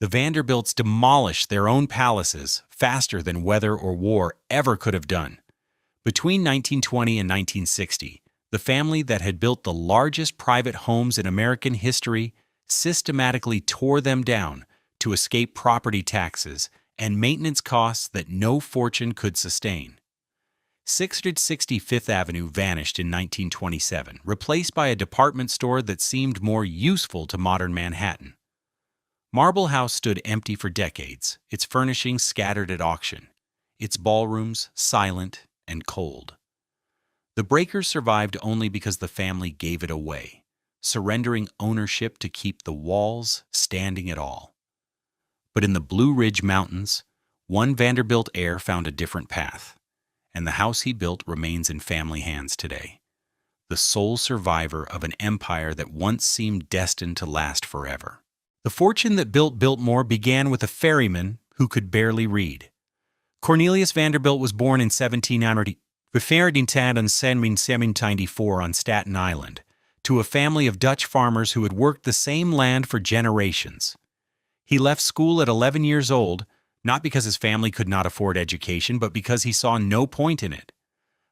The Vanderbilts demolished their own palaces faster than weather or war ever could have done. Between 1920 and 1960, the family that had built the largest private homes in American history systematically tore them down to escape property taxes and maintenance costs that no fortune could sustain. 660 Fifth Avenue vanished in 1927, replaced by a department store that seemed more useful to modern Manhattan. Marble House stood empty for decades, its furnishings scattered at auction, its ballrooms silent and cold. The breakers survived only because the family gave it away, surrendering ownership to keep the walls standing at all. But in the Blue Ridge Mountains, one Vanderbilt heir found a different path, and the house he built remains in family hands today, the sole survivor of an empire that once seemed destined to last forever. The fortune that built Biltmore began with a ferryman who could barely read. Cornelius Vanderbilt was born in 1794 on Staten Island, to a family of Dutch farmers who had worked the same land for generations. He left school at 11 years old, not because his family could not afford education, but because he saw no point in it.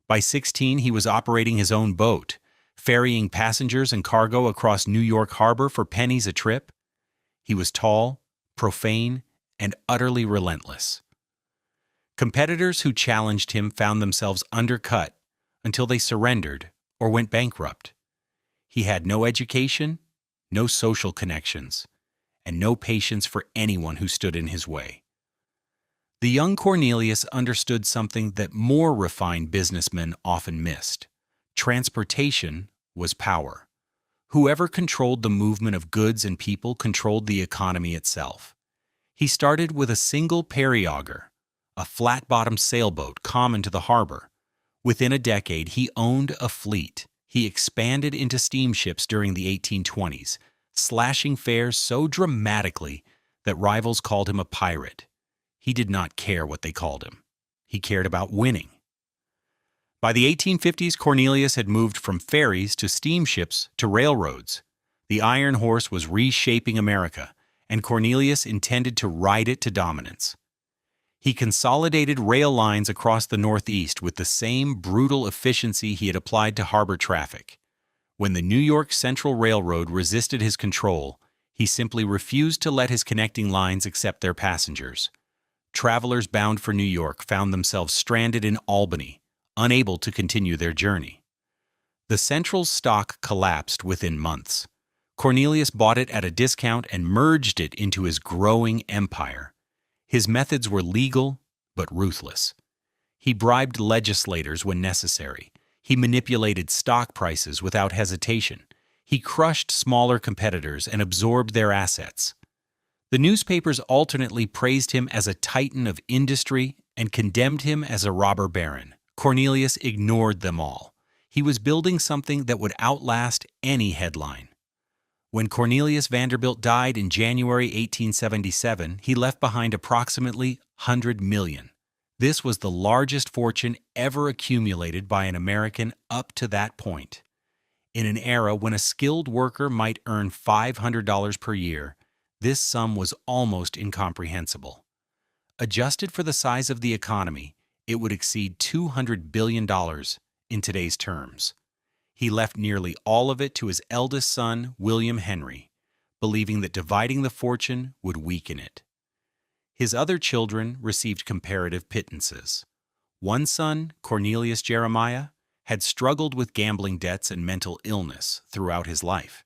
By 16, he was operating his own boat, ferrying passengers and cargo across New York Harbor for pennies a trip. He was tall, profane, and utterly relentless. Competitors who challenged him found themselves undercut until they surrendered or went bankrupt. He had no education, no social connections, and no patience for anyone who stood in his way. The young Cornelius understood something that more refined businessmen often missed. Transportation was power. Whoever controlled the movement of goods and people controlled the economy itself. He started with a single periauger, a flat-bottomed sailboat common to the harbor. Within a decade, he owned a fleet. He expanded into steamships during the 1820s, slashing fares so dramatically that rivals called him a pirate. He did not care what they called him. He cared about winning. By the 1850s, Cornelius had moved from ferries to steamships to railroads. The Iron Horse was reshaping America, and Cornelius intended to ride it to dominance. He consolidated rail lines across the Northeast with the same brutal efficiency he had applied to harbor traffic. When the New York Central Railroad resisted his control, he simply refused to let his connecting lines accept their passengers. Travelers bound for New York found themselves stranded in Albany, unable to continue their journey. The Central's stock collapsed within months. Cornelius bought it at a discount and merged it into his growing empire. His methods were legal but ruthless. He bribed legislators when necessary. He manipulated stock prices without hesitation. He crushed smaller competitors and absorbed their assets. The newspapers alternately praised him as a titan of industry and condemned him as a robber baron. Cornelius ignored them all. He was building something that would outlast any headline. When Cornelius Vanderbilt died in January 1877, he left behind approximately $100 million. This was the largest fortune ever accumulated by an American up to that point. In an era when a skilled worker might earn $500 per year, this sum was almost incomprehensible. Adjusted for the size of the economy, it would exceed $200 billion in today's terms. He left nearly all of it to his eldest son, William Henry, believing that dividing the fortune would weaken it. His other children received comparative pittances. One son, Cornelius Jeremiah, had struggled with gambling debts and mental illness throughout his life.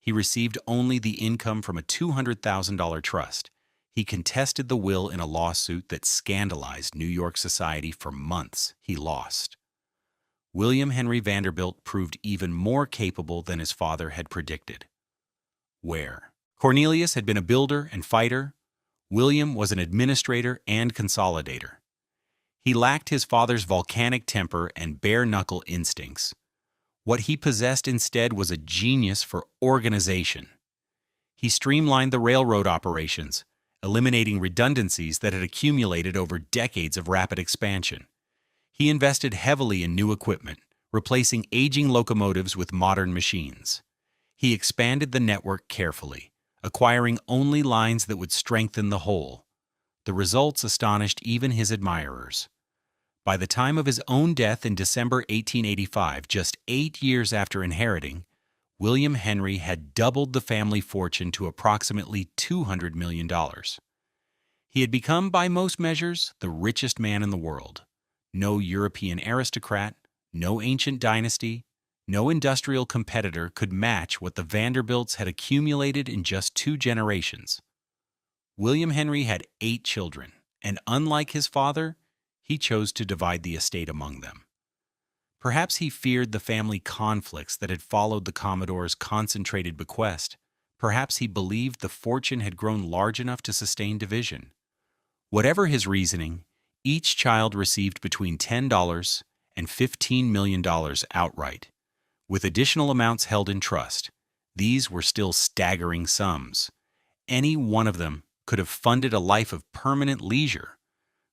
He received only the income from a $200,000 trust. He contested the will in a lawsuit that scandalized New York society for months. He lost. William Henry Vanderbilt proved even more capable than his father had predicted. Where Cornelius had been a builder and fighter, William was an administrator and consolidator. He lacked his father's volcanic temper and bare-knuckle instincts. What he possessed instead was a genius for organization. He streamlined the railroad operations, eliminating redundancies that had accumulated over decades of rapid expansion. He invested heavily in new equipment, replacing aging locomotives with modern machines. He expanded the network carefully, acquiring only lines that would strengthen the whole. The results astonished even his admirers. By the time of his own death in December 1885, just 8 years after inheriting, William Henry had doubled the family fortune to approximately $200 million. He had become, by most measures, the richest man in the world. No European aristocrat, no ancient dynasty, no industrial competitor could match what the Vanderbilts had accumulated in just 2 generations. William Henry had 8 children, and unlike his father, he chose to divide the estate among them. Perhaps he feared the family conflicts that had followed the Commodore's concentrated bequest. Perhaps he believed the fortune had grown large enough to sustain division. Whatever his reasoning, each child received between $10 and $15 million outright, with additional amounts held in trust. These were still staggering sums. Any one of them could have funded a life of permanent leisure,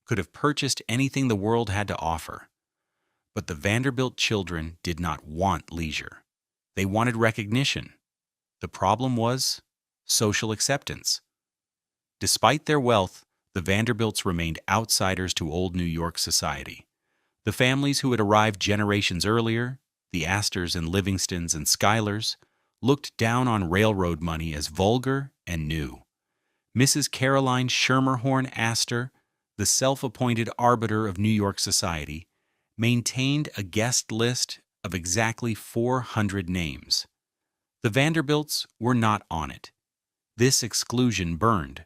could have purchased anything the world had to offer. But the Vanderbilt children did not want leisure. They wanted recognition. The problem was social acceptance. Despite their wealth, the Vanderbilts remained outsiders to old New York society. The families who had arrived generations earlier, the Astors and Livingstons and Schuylers, looked down on railroad money as vulgar and new. Mrs. Caroline Schermerhorn Astor, the self-appointed arbiter of New York society, maintained a guest list of exactly 400 names. The Vanderbilts were not on it. This exclusion burned.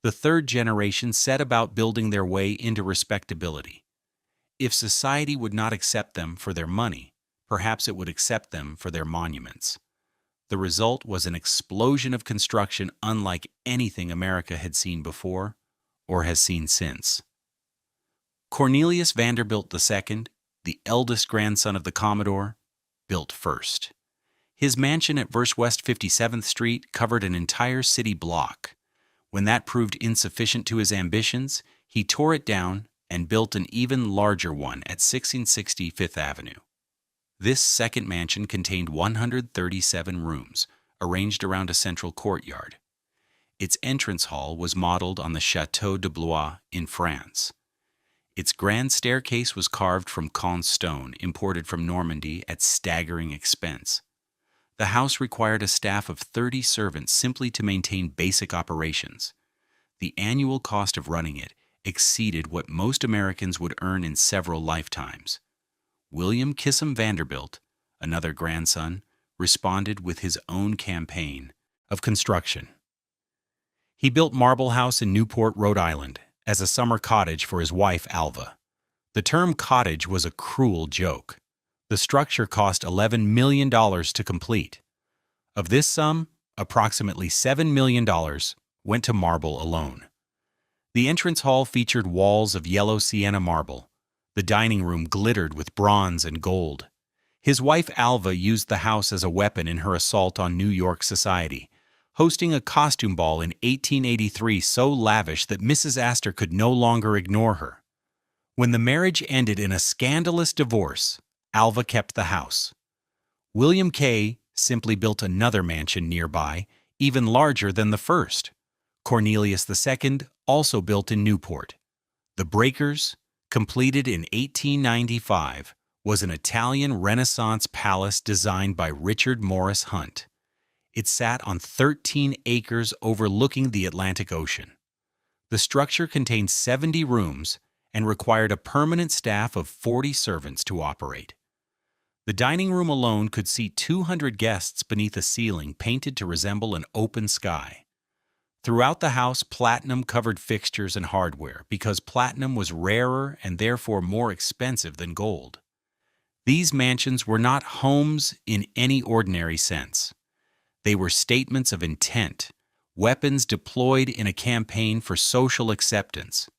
The third generation set about building their way into respectability. If society would not accept them for their money, perhaps it would accept them for their monuments. The result was an explosion of construction unlike anything America had seen before or has seen since. Cornelius Vanderbilt II, the eldest grandson of the Commodore, built first. His mansion at Verse West 57th Street covered an entire city block. When that proved insufficient to his ambitions, he tore it down and built an even larger one at 1660 Fifth Avenue. This second mansion contained 137 rooms, arranged around a central courtyard. Its entrance hall was modeled on the Château de Blois in France. Its grand staircase was carved from Caen stone imported from Normandy at staggering expense. The house required a staff of 30 servants simply to maintain basic operations. The annual cost of running it exceeded what most Americans would earn in several lifetimes. William Kissam Vanderbilt, another grandson, responded with his own campaign of construction. He built Marble House in Newport, Rhode Island, as a summer cottage for his wife Alva. The term cottage was a cruel joke. The structure cost $11 million to complete. Of this sum, approximately $7 million went to marble alone. The entrance hall featured walls of yellow sienna marble. The dining room glittered with bronze and gold. His wife Alva used the house as a weapon in her assault on New York society, hosting a costume ball in 1883 so lavish that Mrs. Astor could no longer ignore her. When the marriage ended in a scandalous divorce, Alva kept the house. William K. simply built another mansion nearby, even larger than the first. Cornelius II also built in Newport. The Breakers, completed in 1895, was an Italian Renaissance palace designed by Richard Morris Hunt. It sat on 13 acres overlooking the Atlantic Ocean. The structure contained 70 rooms and required a permanent staff of 40 servants to operate. The dining room alone could seat 200 guests beneath a ceiling painted to resemble an open sky. Throughout the house, platinum covered fixtures and hardware because platinum was rarer and therefore more expensive than gold. These mansions were not homes in any ordinary sense. They were statements of intent, weapons deployed in a campaign for social acceptance.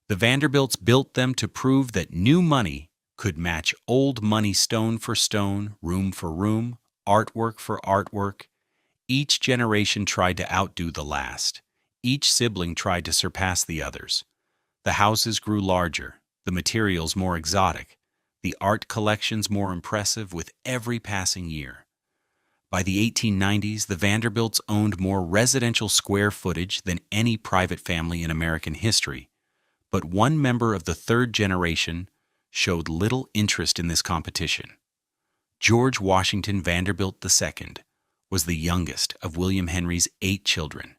The Vanderbilts built them to prove that new money could match old money stone for stone, room for room, artwork for artwork. Each generation tried to outdo the last. Each sibling tried to surpass the others. The houses grew larger, the materials more exotic, the art collections more impressive with every passing year. By the 1890s, the Vanderbilts owned more residential square footage than any private family in American history, but one member of the third generation showed little interest in this competition. George Washington Vanderbilt II was the youngest of William Henry's 8 children.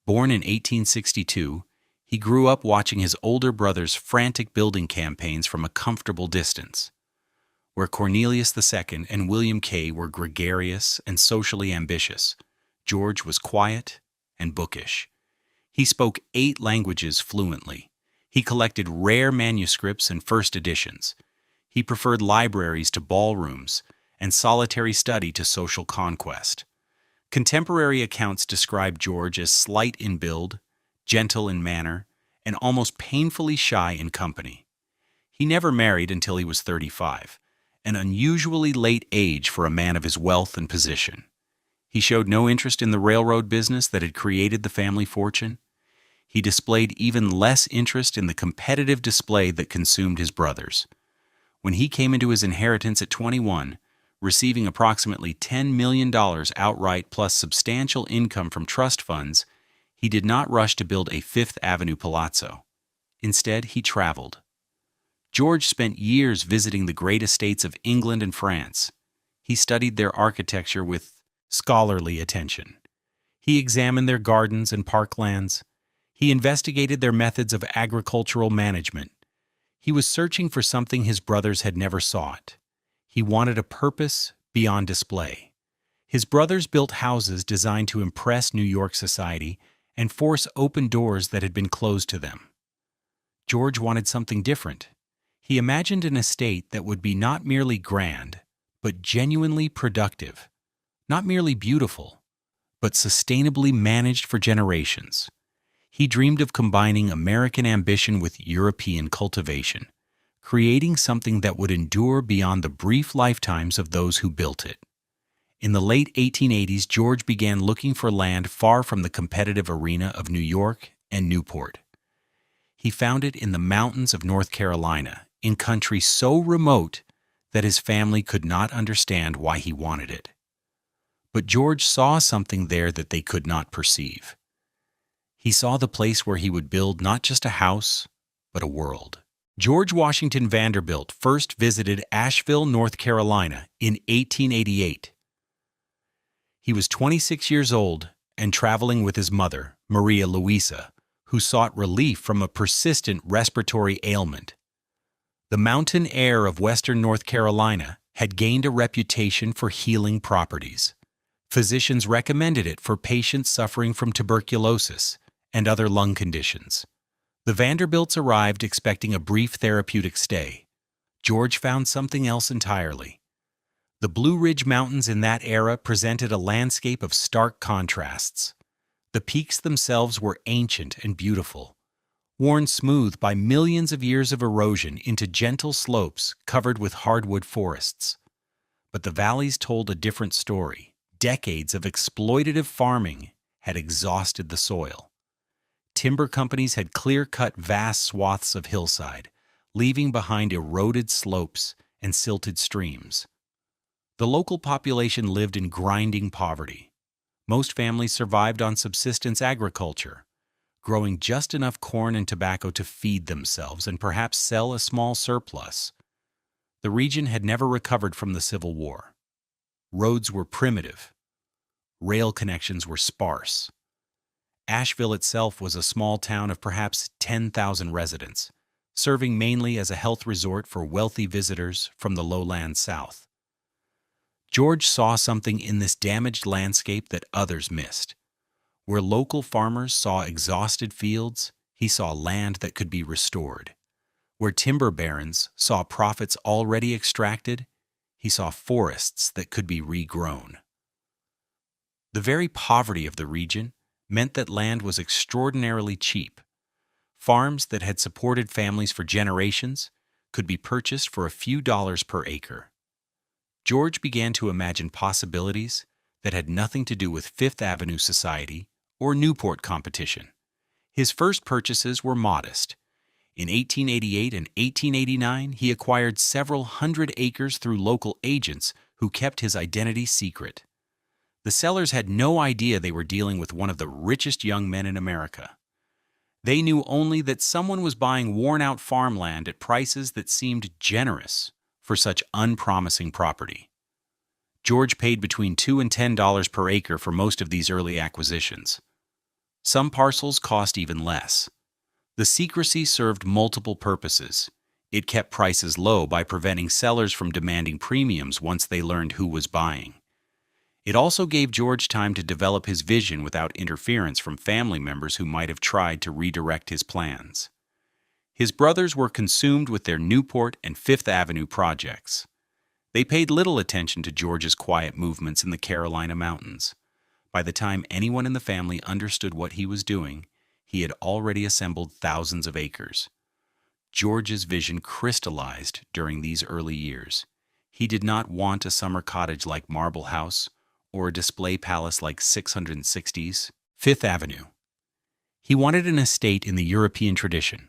Born in 1862, he grew up watching his older brother's frantic building campaigns from a comfortable distance. Where Cornelius II and William K. were gregarious and socially ambitious, George was quiet and bookish. He spoke 8 languages fluently. He collected rare manuscripts and first editions. He preferred libraries to ballrooms and solitary study to social conquest. Contemporary accounts describe George as slight in build, gentle in manner, and almost painfully shy in company. He never married until he was 35, an unusually late age for a man of his wealth and position. He showed no interest in the railroad business that had created the family fortune. He displayed even less interest in the competitive display that consumed his brothers. When he came into his inheritance at 21, receiving approximately $10 million outright plus substantial income from trust funds, he did not rush to build a Fifth Avenue palazzo. Instead, he traveled. George spent years visiting the great estates of England and France. He studied their architecture with scholarly attention. He examined their gardens and parklands. He investigated their methods of agricultural management. He was searching for something his brothers had never sought. He wanted a purpose beyond display. His brothers built houses designed to impress New York society and force open doors that had been closed to them. George wanted something different. He imagined an estate that would be not merely grand, but genuinely productive, not merely beautiful, but sustainably managed for generations. He dreamed of combining American ambition with European cultivation, creating something that would endure beyond the brief lifetimes of those who built it. In the late 1880s, George began looking for land far from the competitive arena of New York and Newport. He found it in the mountains of North Carolina, in country so remote that his family could not understand why he wanted it. But George saw something there that they could not perceive. He saw the place where he would build not just a house, but a world. George Washington Vanderbilt first visited Asheville, North Carolina in 1888. He was 26 years old and traveling with his mother, Maria Louisa, who sought relief from a persistent respiratory ailment. The mountain air of western North Carolina had gained a reputation for healing properties. Physicians recommended it for patients suffering from tuberculosis and other lung conditions. The Vanderbilts arrived expecting a brief therapeutic stay. George found something else entirely. The Blue Ridge Mountains in that era presented a landscape of stark contrasts. The peaks themselves were ancient and beautiful, worn smooth by millions of years of erosion into gentle slopes covered with hardwood forests. But the valleys told a different story. Decades of exploitative farming had exhausted the soil. Timber companies had clear-cut vast swaths of hillside, leaving behind eroded slopes and silted streams. The local population lived in grinding poverty. Most families survived on subsistence agriculture, growing just enough corn and tobacco to feed themselves and perhaps sell a small surplus. The region had never recovered from the Civil War. Roads were primitive. Rail connections were sparse. Asheville itself was a small town of perhaps 10,000 residents, serving mainly as a health resort for wealthy visitors from the lowland south. George saw something in this damaged landscape that others missed. Where local farmers saw exhausted fields, he saw land that could be restored. Where timber barons saw profits already extracted, he saw forests that could be regrown. The very poverty of the region meant that land was extraordinarily cheap. Farms that had supported families for generations could be purchased for a few dollars per acre. George began to imagine possibilities that had nothing to do with Fifth Avenue society or Newport competition. His first purchases were modest. In 1888 and 1889, he acquired several hundred acres through local agents who kept his identity secret. The sellers had no idea they were dealing with one of the richest young men in America. They knew only that someone was buying worn-out farmland at prices that seemed generous for such unpromising property. George paid between $2 and $10 per acre for most of these early acquisitions. Some parcels cost even less. The secrecy served multiple purposes. It kept prices low by preventing sellers from demanding premiums once they learned who was buying. It also gave George time to develop his vision without interference from family members who might have tried to redirect his plans. His brothers were consumed with their Newport and Fifth Avenue projects. They paid little attention to George's quiet movements in the Carolina mountains. By the time anyone in the family understood what he was doing, he had already assembled thousands of acres. George's vision crystallized during these early years. He did not want a summer cottage like Marble House or a display palace like 660's Fifth Avenue. He wanted an estate in the European tradition,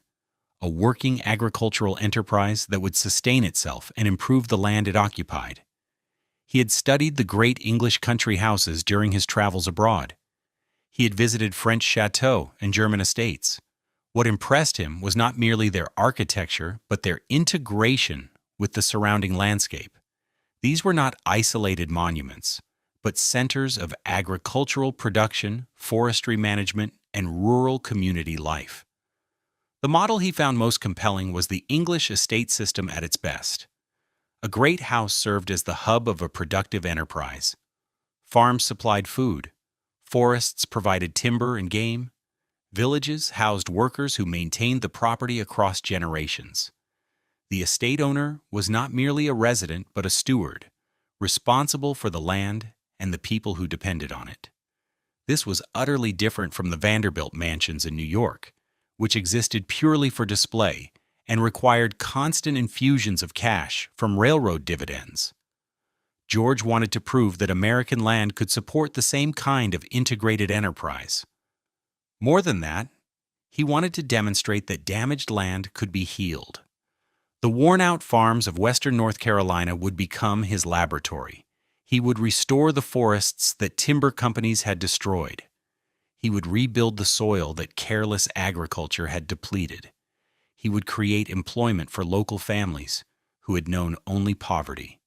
a working agricultural enterprise that would sustain itself and improve the land it occupied. He had studied the great English country houses during his travels abroad. He had visited French chateaux and German estates. What impressed him was not merely their architecture, but their integration with the surrounding landscape. These were not isolated monuments, but centers of agricultural production, forestry management, and rural community life. The model he found most compelling was the English estate system at its best. A great house served as the hub of a productive enterprise. Farms supplied food. Forests provided timber and game. Villages housed workers who maintained the property across generations. The estate owner was not merely a resident but a steward, responsible for the land and the people who depended on it. This was utterly different from the Vanderbilt mansions in New York, which existed purely for display and required constant infusions of cash from railroad dividends. George wanted to prove that American land could support the same kind of integrated enterprise. More than that, he wanted to demonstrate that damaged land could be healed. The worn-out farms of western North Carolina would become his laboratory. He would restore the forests that timber companies had destroyed. He would rebuild the soil that careless agriculture had depleted. He would create employment for local families who had known only poverty.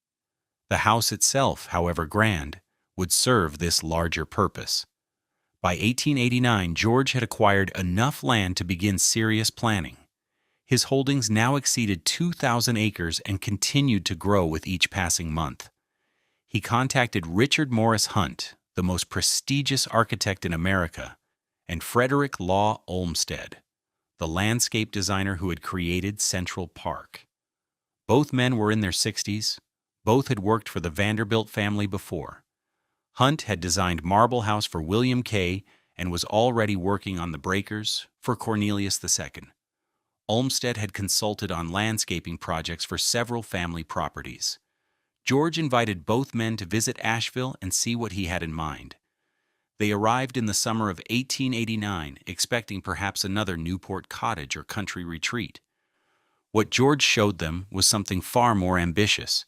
The house itself, however grand, would serve this larger purpose. By 1889, George had acquired enough land to begin serious planning. His holdings now exceeded 2,000 acres and continued to grow with each passing month. He contacted Richard Morris Hunt, the most prestigious architect in America, and Frederick Law Olmsted, the landscape designer who had created Central Park. Both men were in their 60s. Both had worked for the Vanderbilt family before. Hunt had designed Marble House for William K. and was already working on the breakers for Cornelius II. Olmsted had consulted on landscaping projects for several family properties. George invited both men to visit Asheville and see what he had in mind. They arrived in the summer of 1889, expecting perhaps another Newport cottage or country retreat. What George showed them was something far more ambitious.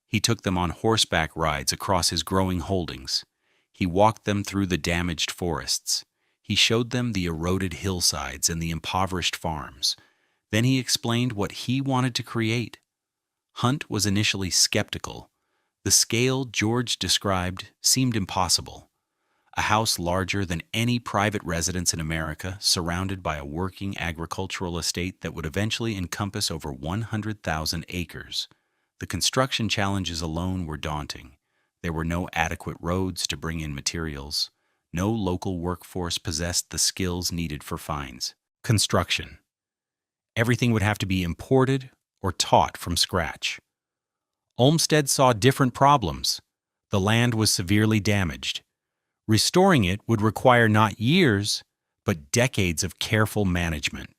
He took them on horseback rides across his growing holdings. He walked them through the damaged forests. He showed them the eroded hillsides and the impoverished farms. Then he explained what he wanted to create. Hunt was initially skeptical. The scale George described seemed impossible. A house larger than any private residence in America, surrounded by a working agricultural estate that would eventually encompass over 100,000 acres. The construction challenges alone were daunting. There were no adequate roads to bring in materials. No local workforce possessed the skills needed for fines. Construction. Everything would have to be imported or taught from scratch. Olmsted saw different problems. The land was severely damaged. Restoring it would require not years, but decades of careful management.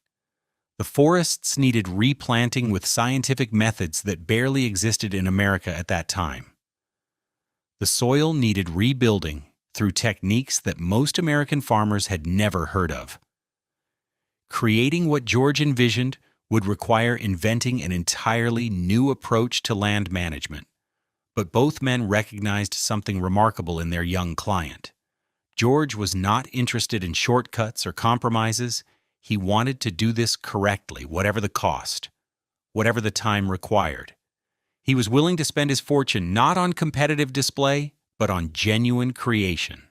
The forests needed replanting with scientific methods that barely existed in America at that time. The soil needed rebuilding through techniques that most American farmers had never heard of. Creating what George envisioned would require inventing an entirely new approach to land management. But both men recognized something remarkable in their young client. George was not interested in shortcuts or compromises. He wanted to do this correctly, whatever the cost, whatever the time required. He was willing to spend his fortune not on competitive display, but on genuine creation.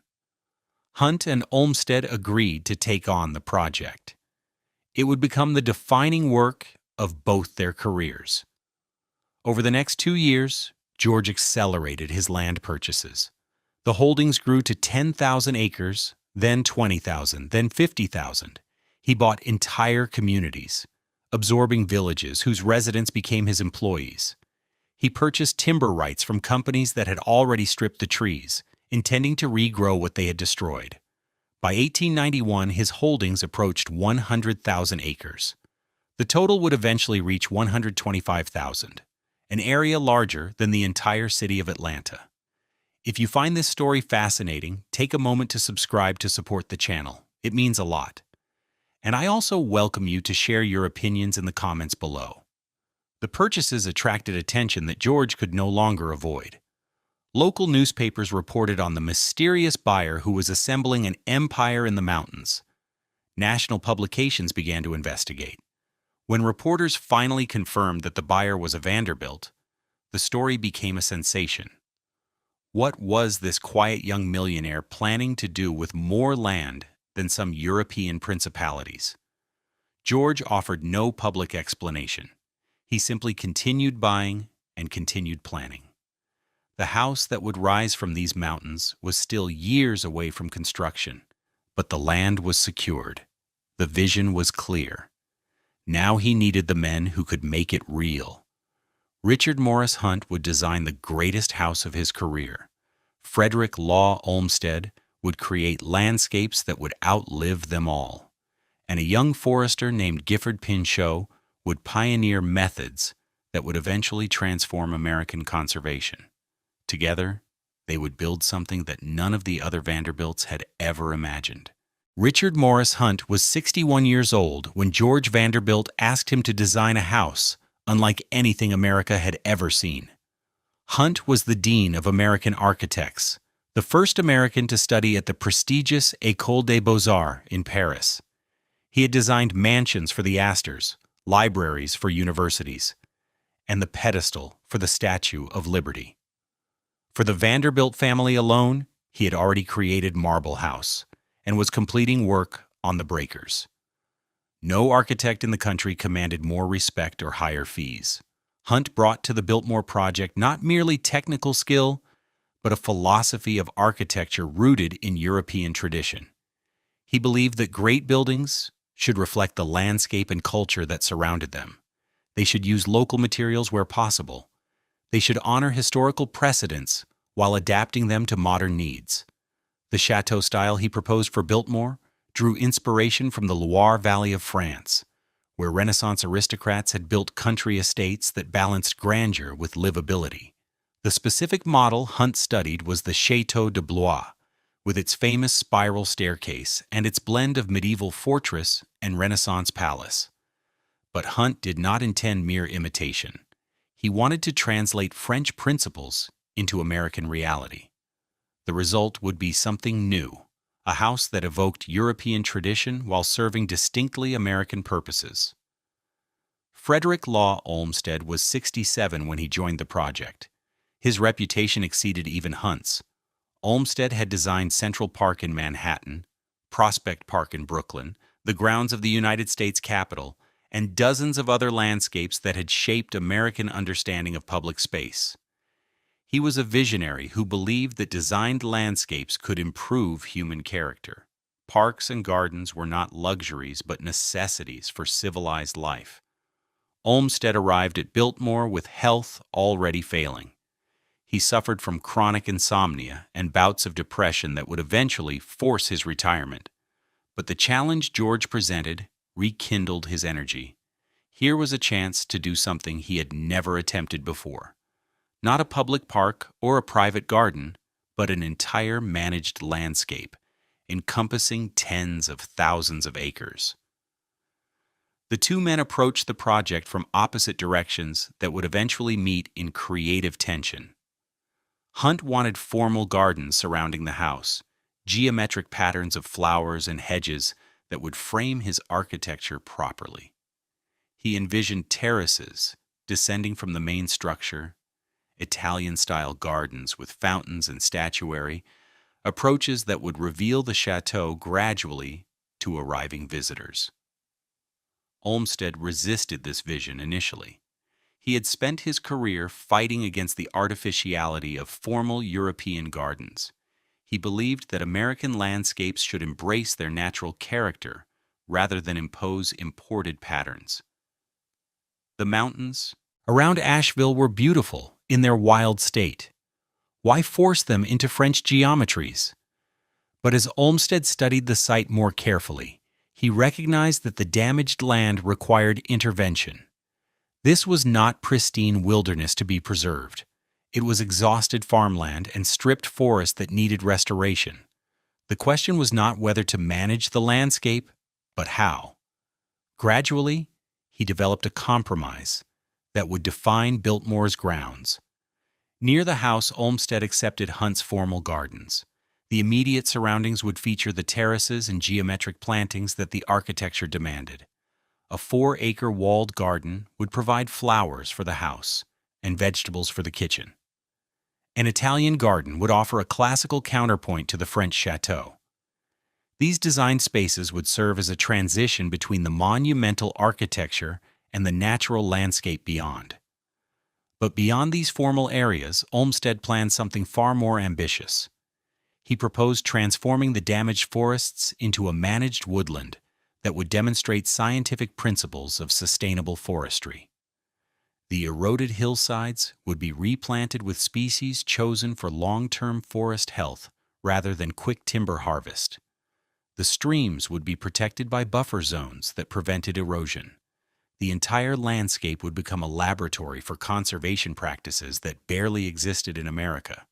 Hunt and Olmsted agreed to take on the project. It would become the defining work of both their careers. Over the next 2 years, George accelerated his land purchases. The holdings grew to 10,000 acres, then 20,000, then 50,000. He bought entire communities, absorbing villages whose residents became his employees. He purchased timber rights from companies that had already stripped the trees, intending to regrow what they had destroyed. By 1891, his holdings approached 100,000 acres. The total would eventually reach 125,000, an area larger than the entire city of Atlanta. If you find this story fascinating, take a moment to subscribe to support the channel. It means a lot. And I also welcome you to share your opinions in the comments below. The purchases attracted attention that George could no longer avoid. Local newspapers reported on the mysterious buyer who was assembling an empire in the mountains. National publications began to investigate. When reporters finally confirmed that the buyer was a Vanderbilt, the story became a sensation. What was this quiet young millionaire planning to do with more land than some European principalities? George offered no public explanation. He simply continued buying and continued planning. The house that would rise from these mountains was still years away from construction, but the land was secured. The vision was clear. Now he needed the men who could make it real. Richard Morris Hunt would design the greatest house of his career. Frederick Law Olmsted would create landscapes that would outlive them all. And a young forester named Gifford Pinchot would pioneer methods that would eventually transform American conservation. Together, they would build something that none of the other Vanderbilts had ever imagined. Richard Morris Hunt was 61 years old when George Vanderbilt asked him to design a house unlike anything America had ever seen. Hunt was the Dean of American Architects, the first American to study at the prestigious École des Beaux-Arts in Paris. He had designed mansions for the Astors, libraries for universities, and the pedestal for the Statue of Liberty. For the Vanderbilt family alone, he had already created Marble House and was completing work on the breakers. No architect in the country commanded more respect or higher fees. Hunt brought to the Biltmore project not merely technical skill, but a philosophy of architecture rooted in European tradition. He believed that great buildings should reflect the landscape and culture that surrounded them. They should use local materials where possible. They should honor historical precedents while adapting them to modern needs. The chateau style he proposed for Biltmore drew inspiration from the Loire Valley of France, where Renaissance aristocrats had built country estates that balanced grandeur with livability. The specific model Hunt studied was the Château de Blois, with its famous spiral staircase and its blend of medieval fortress and Renaissance palace. But Hunt did not intend mere imitation. He wanted to translate French principles into American reality. The result would be something new, a house that evoked European tradition while serving distinctly American purposes. Frederick Law Olmsted was 67 when he joined the project. His reputation exceeded even Hunt's. Olmsted had designed Central Park in Manhattan, Prospect Park in Brooklyn, the grounds of the United States Capitol, and dozens of other landscapes that had shaped American understanding of public space. He was a visionary who believed that designed landscapes could improve human character. Parks and gardens were not luxuries but necessities for civilized life. Olmsted arrived at Biltmore with health already failing. He suffered from chronic insomnia and bouts of depression that would eventually force his retirement. But the challenge George presented rekindled his energy. Here was a chance to do something he had never attempted before. Not a public park or a private garden, but an entire managed landscape, encompassing tens of thousands of acres. The two men approached the project from opposite directions that would eventually meet in creative tension. Hunt wanted formal gardens surrounding the house, geometric patterns of flowers and hedges that would frame his architecture properly. He envisioned terraces descending from the main structure, Italian-style gardens with fountains and statuary, approaches that would reveal the chateau gradually to arriving visitors. Olmsted resisted this vision initially. He had spent his career fighting against the artificiality of formal European gardens. He believed that American landscapes should embrace their natural character rather than impose imported patterns. The mountains around Asheville were beautiful in their wild state. Why force them into French geometries? But as Olmsted studied the site more carefully, he recognized that the damaged land required intervention. This was not pristine wilderness to be preserved. It was exhausted farmland and stripped forest that needed restoration. The question was not whether to manage the landscape, but how. Gradually, he developed a compromise that would define Biltmore's grounds. Near the house, Olmsted accepted Hunt's formal gardens. The immediate surroundings would feature the terraces and geometric plantings that the architecture demanded. A 4-acre walled garden would provide flowers for the house and vegetables for the kitchen. An Italian garden would offer a classical counterpoint to the French chateau. These design spaces would serve as a transition between the monumental architecture and the natural landscape beyond. But beyond these formal areas, Olmsted planned something far more ambitious. He proposed transforming the damaged forests into a managed woodland that would demonstrate scientific principles of sustainable forestry. The eroded hillsides would be replanted with species chosen for long-term forest health rather than quick timber harvest. The streams would be protected by buffer zones that prevented erosion. The entire landscape would become a laboratory for conservation practices that barely existed in America.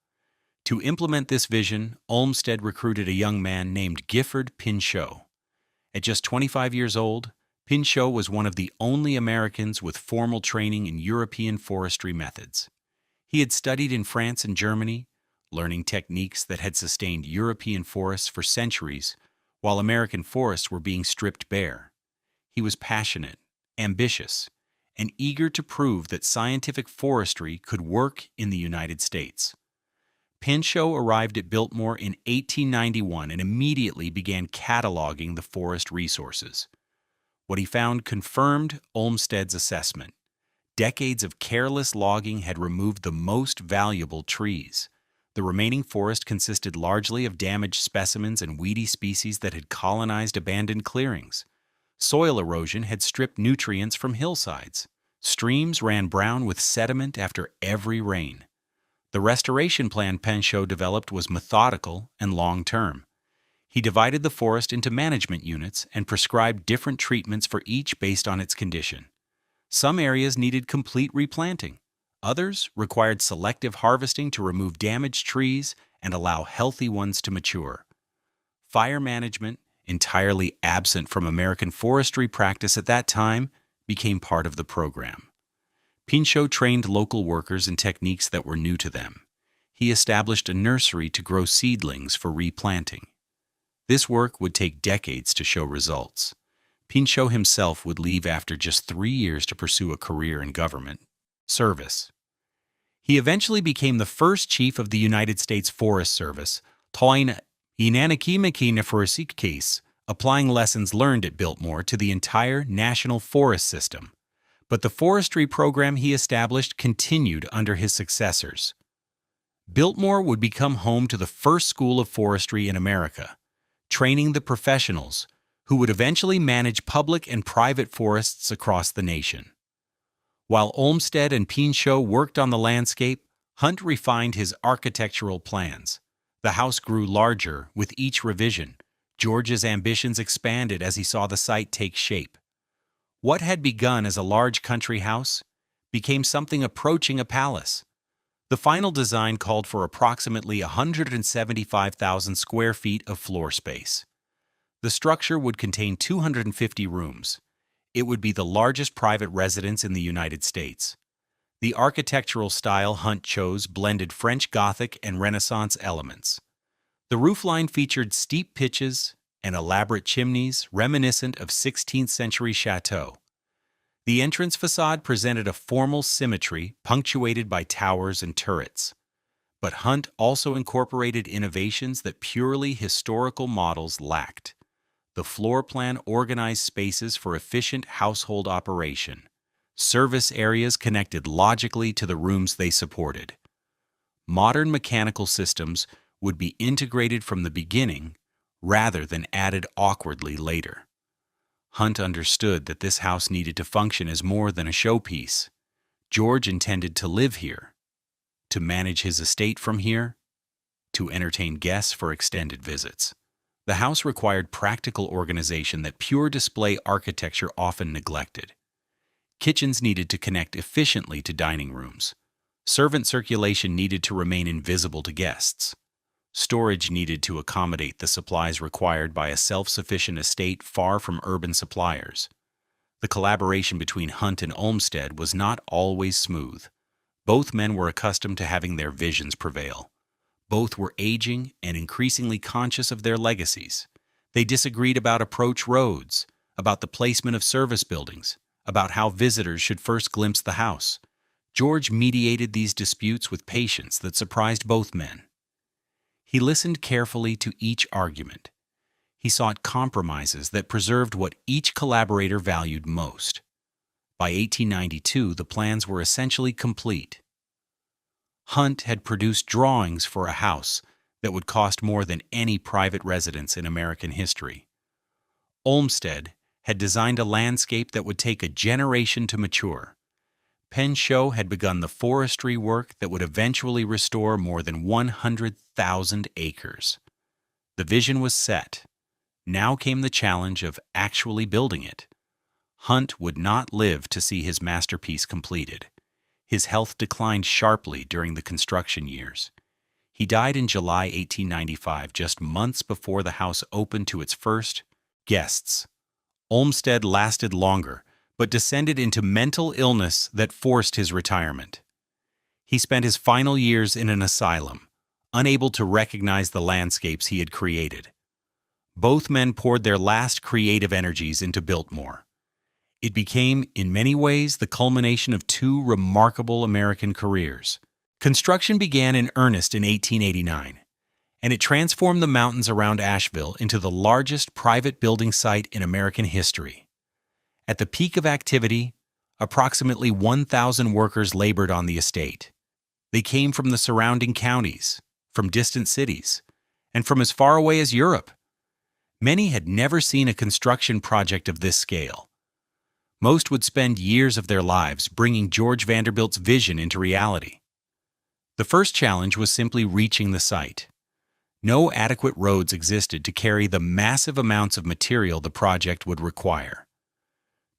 To implement this vision, Olmsted recruited a young man named Gifford Pinchot. At just 25 years old, Pinchot was one of the only Americans with formal training in European forestry methods. He had studied in France and Germany, learning techniques that had sustained European forests for centuries, while American forests were being stripped bare. He was passionate, ambitious, and eager to prove that scientific forestry could work in the United States. Pinchot arrived at Biltmore in 1891 and immediately began cataloging the forest resources. What he found confirmed Olmsted's assessment. Decades of careless logging had removed the most valuable trees. The remaining forest consisted largely of damaged specimens and weedy species that had colonized abandoned clearings. Soil erosion had stripped nutrients from hillsides. Streams ran brown with sediment after every rain. The restoration plan Pinchot developed was methodical and long-term. He divided the forest into management units and prescribed different treatments for each based on its condition. Some areas needed complete replanting. Others required selective harvesting to remove damaged trees and allow healthy ones to mature. Fire management, entirely absent from American forestry practice at that time, became part of the program. Pinchot trained local workers in techniques that were new to them. He established a nursery to grow seedlings for replanting. This work would take decades to show results. Pinchot himself would leave after just 3 years to pursue a career in government service. He eventually became the first chief of the United States Forest Service, applying lessons learned at Biltmore to the entire national forest system. But the forestry program he established continued under his successors. Biltmore would become home to the first school of forestry in America, training the professionals who would eventually manage public and private forests across the nation. While Olmsted and Pinchot worked on the landscape, Hunt refined his architectural plans. The house grew larger with each revision. George's ambitions expanded as he saw the site take shape. What had begun as a large country house became something approaching a palace. The final design called for approximately 175,000 square feet of floor space. The structure would contain 250 rooms. It would be the largest private residence in the United States. The architectural style Hunt chose blended French Gothic and Renaissance elements. The roofline featured steep pitches and elaborate chimneys reminiscent of 16th century chateaux. The entrance facade presented a formal symmetry punctuated by towers and turrets. But Hunt also incorporated innovations that purely historical models lacked. The floor plan organized spaces for efficient household operation. Service areas connected logically to the rooms they supported. Modern mechanical systems would be integrated from the beginning rather than added awkwardly later. Hunt understood that this house needed to function as more than a showpiece. George intended to live here, to manage his estate from here, to entertain guests for extended visits. The house required practical organization that pure display architecture often neglected. Kitchens needed to connect efficiently to dining rooms. Servant circulation needed to remain invisible to guests. Storage needed to accommodate the supplies required by a self-sufficient estate far from urban suppliers. The collaboration between Hunt and Olmsted was not always smooth. Both men were accustomed to having their visions prevail. Both were aging and increasingly conscious of their legacies. They disagreed about approach roads, about the placement of service buildings, about how visitors should first glimpse the house. George mediated these disputes with patience that surprised both men. He listened carefully to each argument. He sought compromises that preserved what each collaborator valued most. By 1892, the plans were essentially complete. Hunt had produced drawings for a house that would cost more than any private residence in American history. Olmsted had designed a landscape that would take a generation to mature. Pinchot had begun the forestry work that would eventually restore more than 100,000 acres. The vision was set. Now came the challenge of actually building it. Hunt would not live to see his masterpiece completed. His health declined sharply during the construction years. He died in July 1895, just months before the house opened to its first guests. Olmsted lasted longer, but descended into mental illness that forced his retirement. He spent his final years in an asylum, unable to recognize the landscapes he had created. Both men poured their last creative energies into Biltmore. It became, in many ways, the culmination of two remarkable American careers. Construction began in earnest in 1889, and it transformed the mountains around Asheville into the largest private building site in American history. At the peak of activity, approximately 1,000 workers labored on the estate. They came from the surrounding counties, from distant cities, and from as far away as Europe. Many had never seen a construction project of this scale. Most would spend years of their lives bringing George Vanderbilt's vision into reality. The first challenge was simply reaching the site. No adequate roads existed to carry the massive amounts of material the project would require.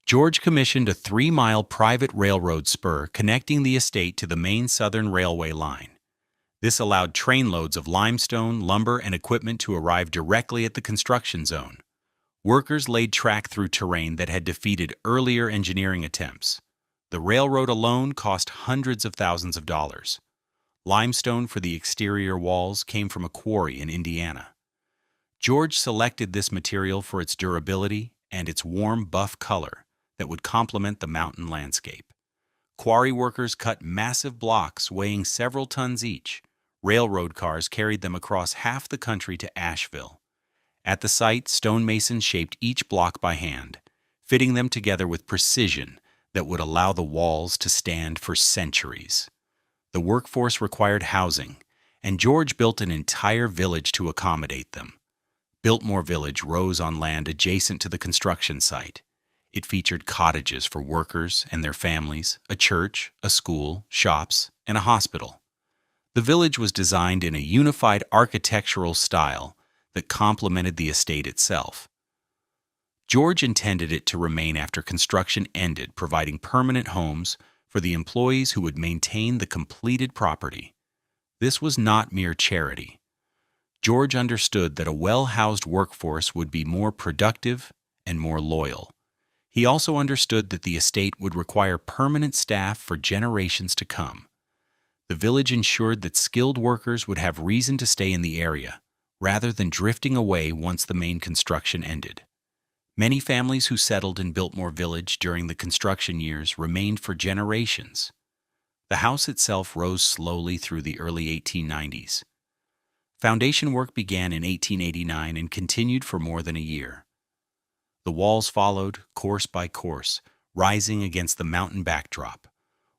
George commissioned a 3-mile private railroad spur connecting the estate to the main Southern Railway line. This allowed trainloads of limestone, lumber, and equipment to arrive directly at the construction zone. Workers laid track through terrain that had defeated earlier engineering attempts. The railroad alone cost hundreds of thousands of dollars. Limestone for the exterior walls came from a quarry in Indiana. George selected this material for its durability and its warm buff color that would complement the mountain landscape. Quarry workers cut massive blocks weighing several tons each. Railroad cars carried them across half the country to Asheville. At the site, stonemasons shaped each block by hand, fitting them together with precision that would allow the walls to stand for centuries. The workforce required housing, and George built an entire village to accommodate them. Biltmore Village rose on land adjacent to the construction site. It featured cottages for workers and their families, a church, a school, shops, and a hospital. The village was designed in a unified architectural style that complemented the estate itself. George intended it to remain after construction ended, providing permanent homes for the employees who would maintain the completed property. This was not mere charity. George understood that a well-housed workforce would be more productive and more loyal. He also understood that the estate would require permanent staff for generations to come. The village ensured that skilled workers would have reason to stay in the area, rather than drifting away once the main construction ended. Many families who settled in Biltmore Village during the construction years remained for generations. The house itself rose slowly through the early 1890s. Foundation work began in 1889 and continued for more than a year. The walls followed, course by course, rising against the mountain backdrop.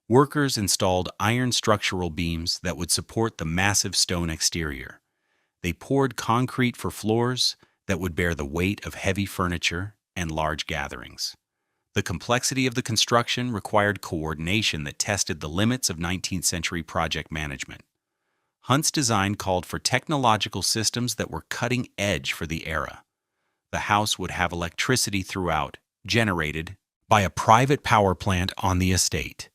Workers installed iron structural beams that would support the massive stone exterior. They poured concrete for floors that would bear the weight of heavy furniture and large gatherings. The complexity of the construction required coordination that tested the limits of 19th century project management. Hunt's design called for technological systems that were cutting edge for the era. The house would have electricity throughout, generated by a private power plant on the estate.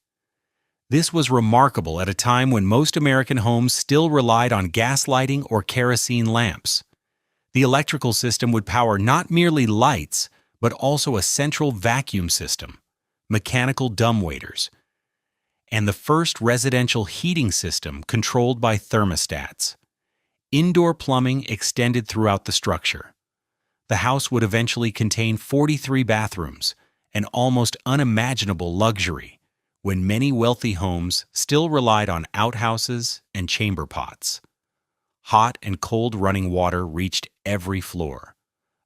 This was remarkable at a time when most American homes still relied on gas lighting or kerosene lamps. The electrical system would power not merely lights, but also a central vacuum system, mechanical dumbwaiters, and the first residential heating system controlled by thermostats. Indoor plumbing extended throughout the structure. The house would eventually contain 43 bathrooms, an almost unimaginable luxury, when many wealthy homes still relied on outhouses and chamber pots. Hot and cold running water reached every floor.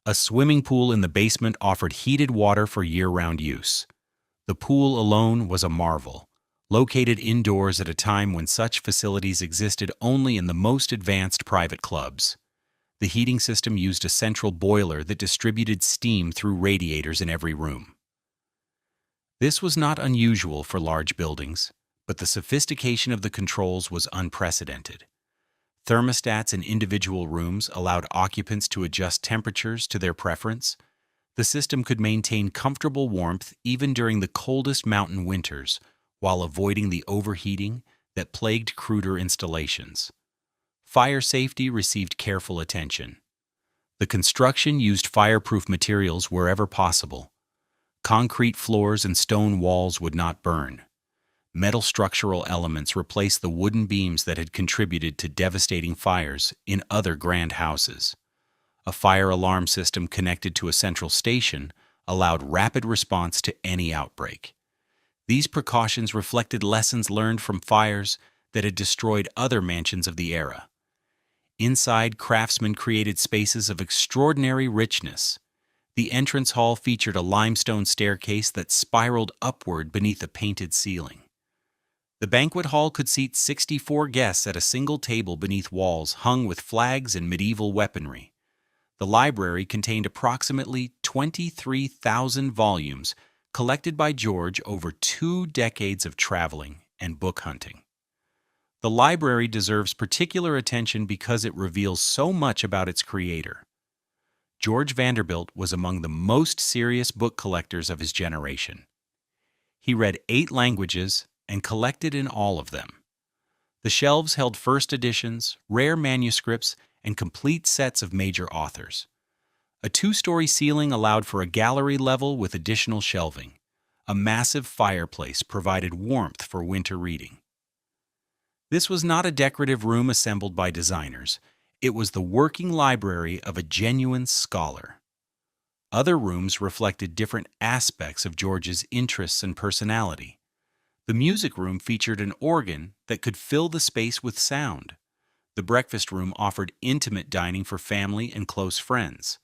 A swimming pool in the basement offered heated water for year-round use. The pool alone was a marvel, located indoors at a time when such facilities existed only in the most advanced private clubs. The heating system used a central boiler that distributed steam through radiators in every room. This was not unusual for large buildings, but the sophistication of the controls was unprecedented. Thermostats in individual rooms allowed occupants to adjust temperatures to their preference. The system could maintain comfortable warmth even during the coldest mountain winters, while avoiding the overheating that plagued cruder installations. Fire safety received careful attention. The construction used fireproof materials wherever possible. Concrete floors and stone walls would not burn. Metal structural elements replaced the wooden beams that had contributed to devastating fires in other grand houses. A fire alarm system connected to a central station allowed rapid response to any outbreak. These precautions reflected lessons learned from fires that had destroyed other mansions of the era. Inside, craftsmen created spaces of extraordinary richness. The entrance hall featured a limestone staircase that spiraled upward beneath a painted ceiling. The banquet hall could seat 64 guests at a single table beneath walls hung with flags and medieval weaponry. The library contained approximately 23,000 volumes collected by George over 2 decades of traveling and book hunting. The library deserves particular attention because it reveals so much about its creator. George Vanderbilt was among the most serious book collectors of his generation. He read 8 languages and collected in all of them. The shelves held first editions, rare manuscripts, and complete sets of major authors. A 2-story ceiling allowed for a gallery level with additional shelving. A massive fireplace provided warmth for winter reading. This was not a decorative room assembled by designers. It was the working library of a genuine scholar. Other rooms reflected different aspects of George's interests and personality. The music room featured an organ that could fill the space with sound. The breakfast room offered intimate dining for family and close friends.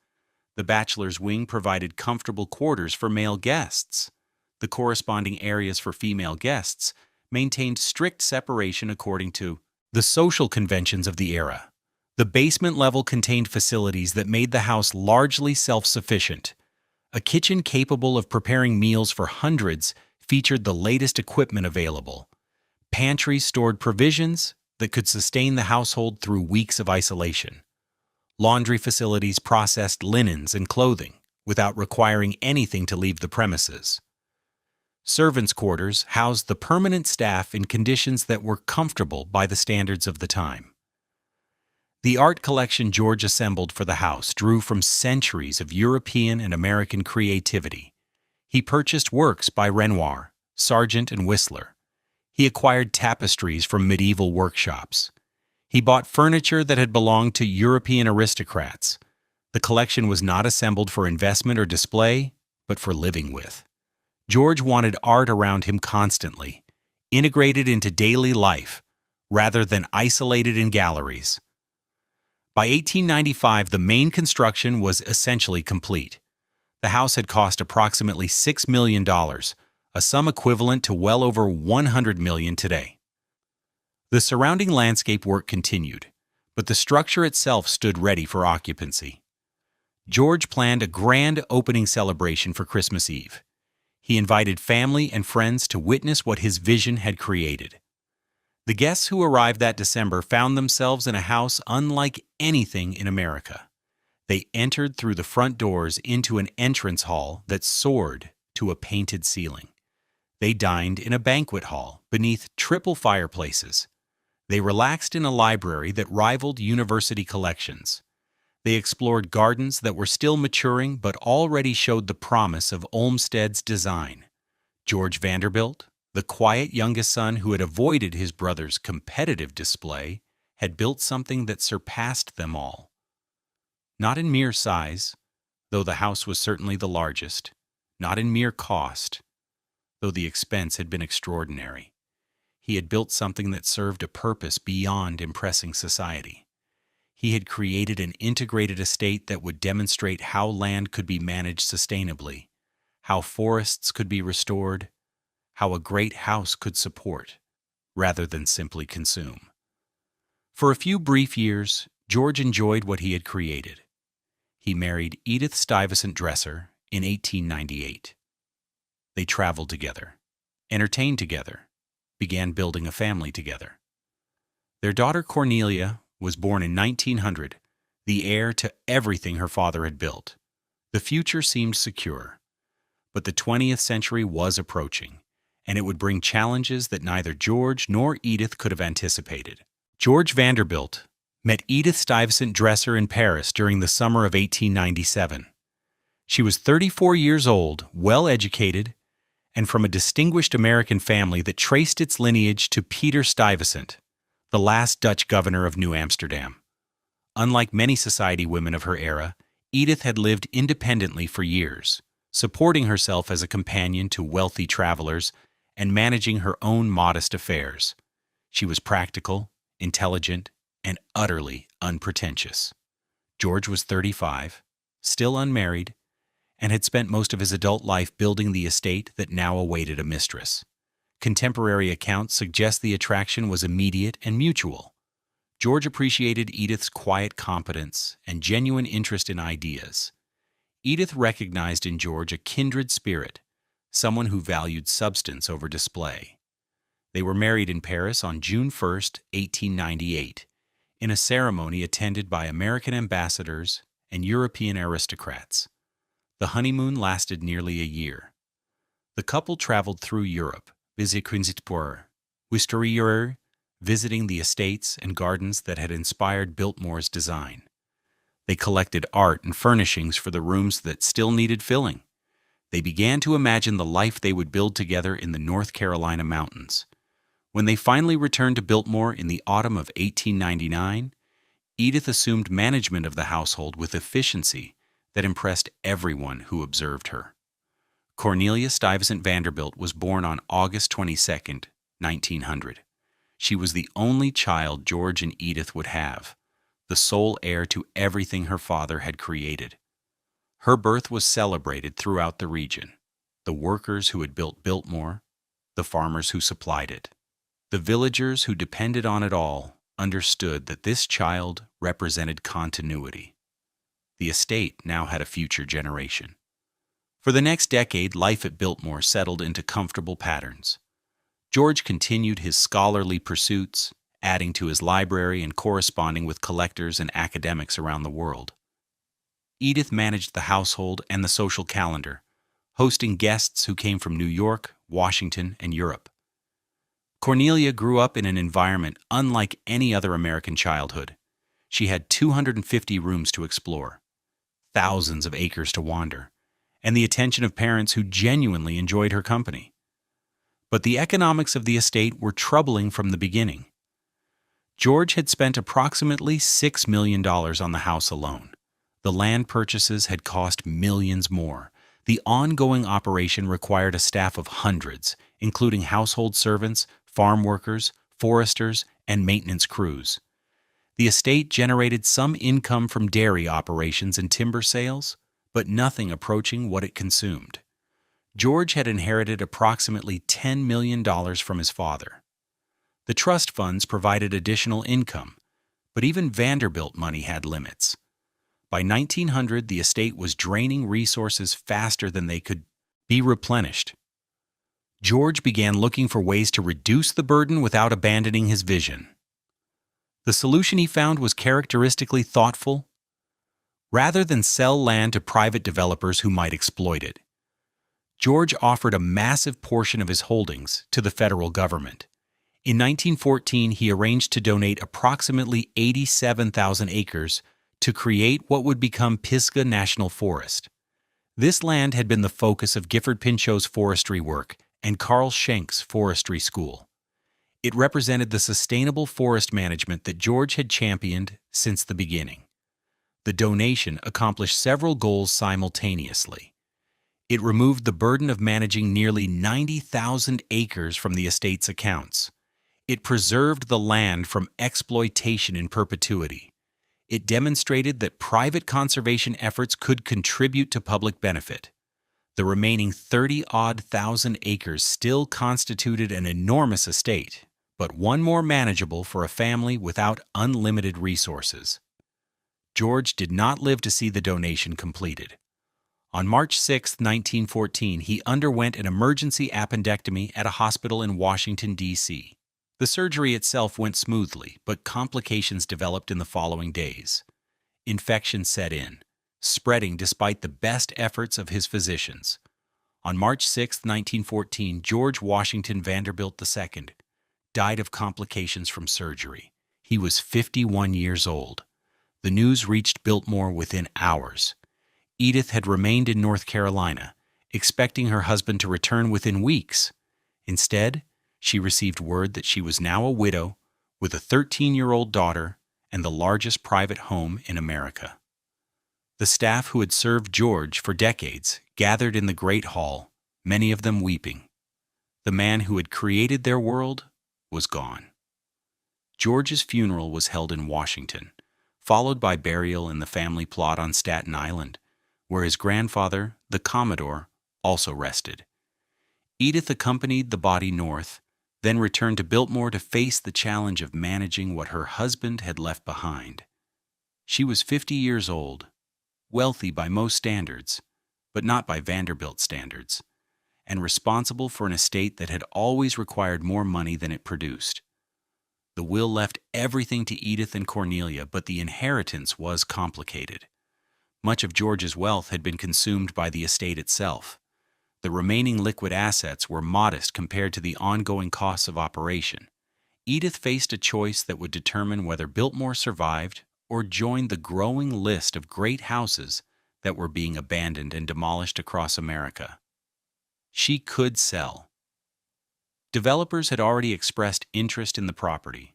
The bachelor's wing provided comfortable quarters for male guests. The corresponding areas for female guests maintained strict separation according to the social conventions of the era. The basement level contained facilities that made the house largely self-sufficient. A kitchen capable of preparing meals for hundreds featured the latest equipment available. Pantries stored provisions that could sustain the household through weeks of isolation. Laundry facilities processed linens and clothing without requiring anything to leave the premises. Servants' quarters housed the permanent staff in conditions that were comfortable by the standards of the time. The art collection George assembled for the house drew from centuries of European and American creativity. He purchased works by Renoir, Sargent, and Whistler. He acquired tapestries from medieval workshops. He bought furniture that had belonged to European aristocrats. The collection was not assembled for investment or display, but for living with. George wanted art around him constantly, integrated into daily life, rather than isolated in galleries. By 1895, the main construction was essentially complete. The house had cost approximately $6 million, a sum equivalent to well over $100 million today. The surrounding landscape work continued, but the structure itself stood ready for occupancy. George planned a grand opening celebration for Christmas Eve. He invited family and friends to witness what his vision had created. The guests who arrived that December found themselves in a house unlike anything in America. They entered through the front doors into an entrance hall that soared to a painted ceiling. They dined in a banquet hall beneath triple fireplaces. They relaxed in a library that rivaled university collections. They explored gardens that were still maturing but already showed the promise of Olmsted's design. George Vanderbilt, the quiet youngest son who had avoided his brother's competitive display, had built something that surpassed them all. Not in mere size, though the house was certainly the largest, not in mere cost, though the expense had been extraordinary. He had built something that served a purpose beyond impressing society. He had created an integrated estate that would demonstrate how land could be managed sustainably, how forests could be restored, how a great house could support, rather than simply consume. For a few brief years, George enjoyed what he had created. He married Edith Stuyvesant Dresser in 1898. They traveled together, entertained together, began building a family together. Their daughter Cornelia was born in 1900, the heir to everything her father had built. The future seemed secure. But the 20th century was approaching, and it would bring challenges that neither George nor Edith could have anticipated. George Vanderbilt met Edith Stuyvesant Dresser in Paris during the summer of 1897. She was 34 years old, well-educated, and from a distinguished American family that traced its lineage to Peter Stuyvesant, the last Dutch governor of New Amsterdam. Unlike many society women of her era, Edith had lived independently for years, supporting herself as a companion to wealthy travelers and managing her own modest affairs. She was practical, intelligent, and utterly unpretentious. George was 35, still unmarried, and had spent most of his adult life building the estate that now awaited a mistress. Contemporary accounts suggest the attraction was immediate and mutual. George appreciated Edith's quiet competence and genuine interest in ideas. Edith recognized in George a kindred spirit, someone who valued substance over display. They were married in Paris on June 1, 1898, in a ceremony attended by American ambassadors and European aristocrats. The honeymoon lasted nearly a year. The couple traveled through Europe, visiting the estates and gardens that had inspired Biltmore's design. They collected art and furnishings for the rooms that still needed filling. They began to imagine the life they would build together in the North Carolina mountains. When they finally returned to Biltmore in the autumn of 1899, Edith assumed management of the household with efficiency that impressed everyone who observed her. Cornelia Stuyvesant Vanderbilt was born on August 22, 1900. She was the only child George and Edith would have, the sole heir to everything her father had created. Her birth was celebrated throughout the region. The workers who had built Biltmore, the farmers who supplied it, the villagers who depended on it all understood that this child represented continuity. The estate now had a future generation. For the next decade, life at Biltmore settled into comfortable patterns. George continued his scholarly pursuits, adding to his library and corresponding with collectors and academics around the world. Edith managed the household and the social calendar, hosting guests who came from New York, Washington, and Europe. Cornelia grew up in an environment unlike any other American childhood. She had 250 rooms to explore, thousands of acres to wander, and the attention of parents who genuinely enjoyed her company. But the economics of the estate were troubling from the beginning. George had spent approximately $6 million on the house alone. The land purchases had cost millions more. The ongoing operation required a staff of hundreds, including household servants, farm workers, foresters, and maintenance crews. The estate generated some income from dairy operations and timber sales, but nothing approaching what it consumed. George had inherited approximately $10 million from his father. The trust funds provided additional income, but even Vanderbilt money had limits. By 1900, the estate was draining resources faster than they could be replenished. George began looking for ways to reduce the burden without abandoning his vision. The solution he found was characteristically thoughtful. Rather than sell land to private developers who might exploit it, George offered a massive portion of his holdings to the federal government. In 1914, he arranged to donate approximately 87,000 acres to create what would become Pisgah National Forest. This land had been the focus of Gifford Pinchot's forestry work and Carl Schenk's forestry school. It represented the sustainable forest management that George had championed since the beginning. The donation accomplished several goals simultaneously. It removed the burden of managing nearly 90,000 acres from the estate's accounts. It preserved the land from exploitation in perpetuity. It demonstrated that private conservation efforts could contribute to public benefit. The remaining 30-odd thousand acres still constituted an enormous estate, but one more manageable for a family without unlimited resources. George did not live to see the donation completed. On March 6, 1914, he underwent an emergency appendectomy at a hospital in Washington, D.C. The surgery itself went smoothly, but complications developed in the following days. Infection set in, spreading despite the best efforts of his physicians. On March 6, 1914, George Washington Vanderbilt II died of complications from surgery. He was 51 years old. The news reached Biltmore within hours. Edith had remained in North Carolina, expecting her husband to return within weeks. Instead, she received word that she was now a widow with a 13-year-old daughter and the largest private home in America. The staff who had served George for decades gathered in the Great Hall, many of them weeping. The man who had created their world was gone. George's funeral was held in Washington, followed by burial in the family plot on Staten Island, where his grandfather, the Commodore, also rested. Edith accompanied the body north, then returned to Biltmore to face the challenge of managing what her husband had left behind. She was 50 years old, wealthy by most standards, but not by Vanderbilt standards, and responsible for an estate that had always required more money than it produced. The will left everything to Edith and Cornelia, but the inheritance was complicated. Much of George's wealth had been consumed by the estate itself. The remaining liquid assets were modest compared to the ongoing costs of operation. Edith faced a choice that would determine whether Biltmore survived or joined the growing list of great houses that were being abandoned and demolished across America. She could sell. Developers had already expressed interest in the property.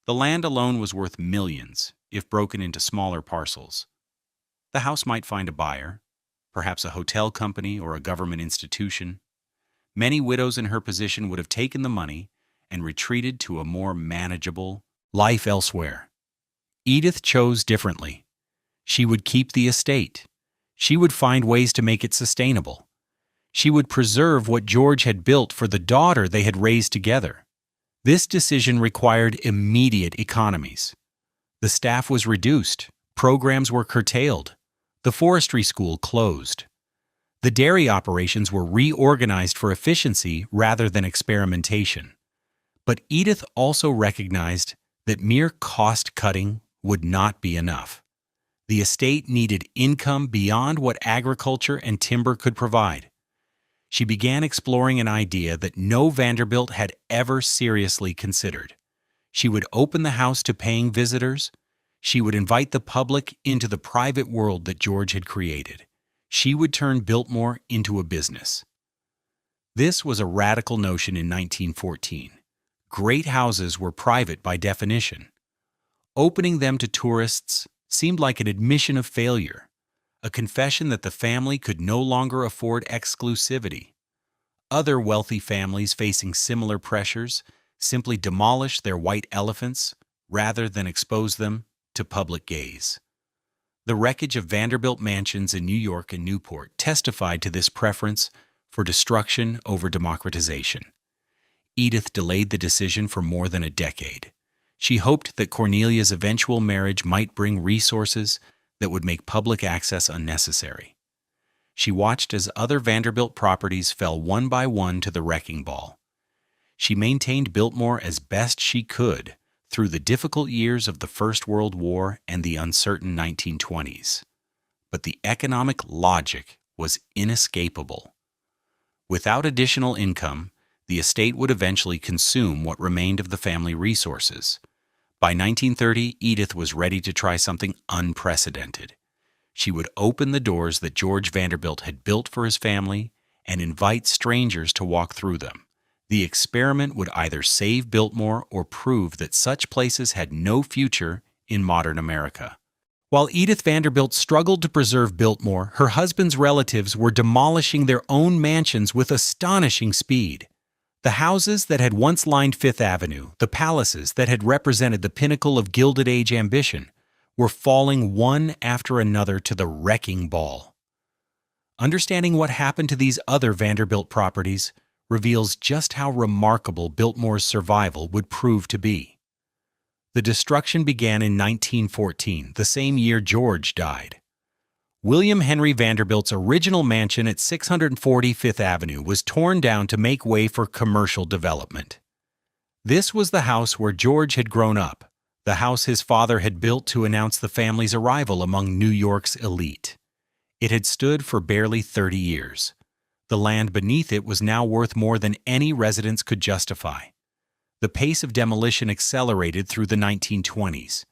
The land alone was worth millions if broken into smaller parcels. The house might find a buyer, perhaps a hotel company or a government institution. Many widows in her position would have taken the money and retreated to a more manageable life elsewhere. Edith chose differently. She would keep the estate. She would find ways to make it sustainable. She would preserve what George had built for the daughter they had raised together. This decision required immediate economies. The staff was reduced, programs were curtailed, the forestry school closed. The dairy operations were reorganized for efficiency rather than experimentation. But Edith also recognized that mere cost-cutting would not be enough. The estate needed income beyond what agriculture and timber could provide. She began exploring an idea that no Vanderbilt had ever seriously considered. She would open the house to paying visitors. She would invite the public into the private world that George had created. She would turn Biltmore into a business. This was a radical notion in 1914. Great houses were private by definition. Opening them to tourists seemed like an admission of failure, a confession that the family could no longer afford exclusivity. Other wealthy families facing similar pressures simply demolished their white elephants rather than expose them to public gaze. The wreckage of Vanderbilt mansions in New York and Newport testified to this preference for destruction over democratization. Edith delayed the decision for more than a decade. She hoped that Cornelia's eventual marriage might bring resources that would make public access unnecessary. She watched as other Vanderbilt properties fell one by one to the wrecking ball. She maintained Biltmore as best she could through the difficult years of the First World War and the uncertain 1920s. But the economic logic was inescapable. Without additional income, the estate would eventually consume what remained of the family resources. By 1930, Edith was ready to try something unprecedented. She would open the doors that George Vanderbilt had built for his family and invite strangers to walk through them. The experiment would either save Biltmore or prove that such places had no future in modern America. While Edith Vanderbilt struggled to preserve Biltmore, her husband's relatives were demolishing their own mansions with astonishing speed. The houses that had once lined Fifth Avenue, the palaces that had represented the pinnacle of Gilded Age ambition, were falling one after another to the wrecking ball. Understanding what happened to these other Vanderbilt properties reveals just how remarkable Biltmore's survival would prove to be. The destruction began in 1914, the same year George died. William Henry Vanderbilt's original mansion at 640 Fifth Avenue was torn down to make way for commercial development. This was the house where George had grown up, the house his father had built to announce the family's arrival among New York's elite. It had stood for barely 30 years. The land beneath it was now worth more than any residents could justify. The pace of demolition accelerated through the 1920s.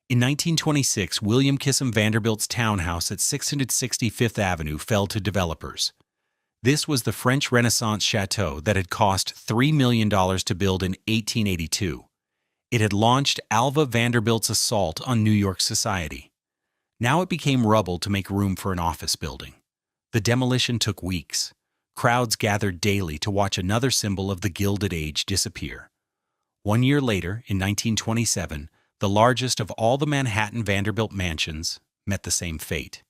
In 1926, William Kissam Vanderbilt's townhouse at 660 Fifth Avenue fell to developers. This was the French Renaissance chateau that had cost $3 million to build in 1882. It had launched Alva Vanderbilt's assault on New York society. Now it became rubble to make room for an office building. The demolition took weeks. Crowds gathered daily to watch another symbol of the Gilded Age disappear. 1 year later, in 1927, the largest of all the Manhattan Vanderbilt mansions met the same fate.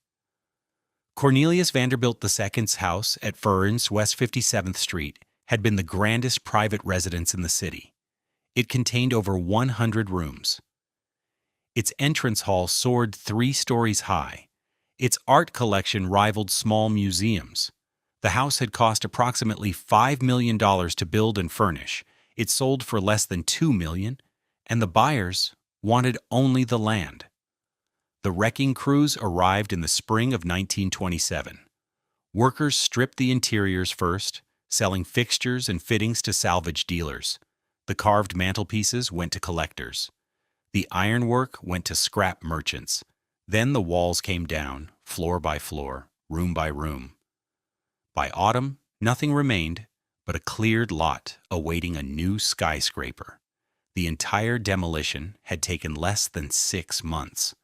Cornelius Vanderbilt II's house at Fern's West 57th Street had been the grandest private residence in the city. It contained over 100 rooms. Its entrance hall soared 3 stories high. Its art collection rivaled small museums. The house had cost approximately $5 million to build and furnish. It sold for less than $2 million, and the buyers wanted only the land. The wrecking crews arrived in the spring of 1927. Workers stripped the interiors first, selling fixtures and fittings to salvage dealers. The carved mantelpieces went to collectors. The ironwork went to scrap merchants. Then the walls came down, floor by floor, room by room. By autumn, nothing remained but a cleared lot awaiting a new skyscraper. The entire demolition had taken less than 6 months.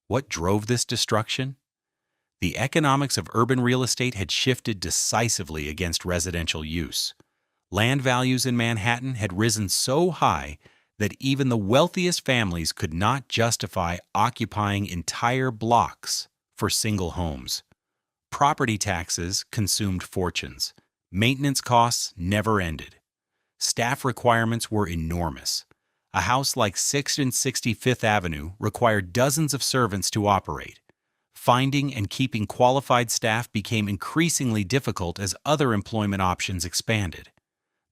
What drove this destruction? The economics of urban real estate had shifted decisively against residential use. Land values in Manhattan had risen so high that even the wealthiest families could not justify occupying entire blocks for single homes. Property taxes consumed fortunes. Maintenance costs never ended. Staff requirements were enormous. A house like 660 Fifth Avenue required dozens of servants to operate. Finding and keeping qualified staff became increasingly difficult as other employment options expanded.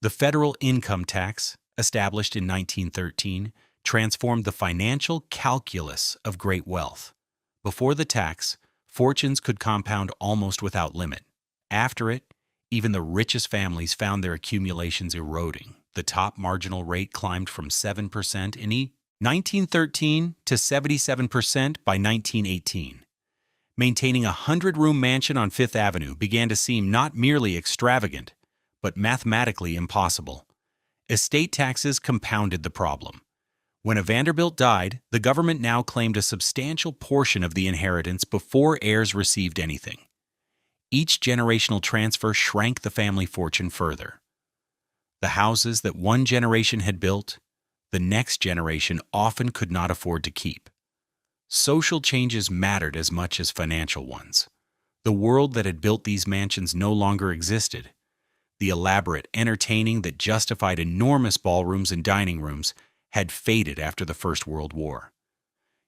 The federal income tax, established in 1913, transformed the financial calculus of great wealth. Before the tax, fortunes could compound almost without limit. After it, even the richest families found their accumulations eroding. The top marginal rate climbed from 7% in 1913 to 77% by 1918. Maintaining a 100-room mansion on Fifth Avenue began to seem not merely extravagant, but mathematically impossible. Estate taxes compounded the problem. When a Vanderbilt died, the government now claimed a substantial portion of the inheritance before heirs received anything. Each generational transfer shrank the family fortune further. The houses that one generation had built, the next generation often could not afford to keep. Social changes mattered as much as financial ones. The world that had built these mansions no longer existed. The elaborate entertaining that justified enormous ballrooms and dining rooms had faded after the First World War.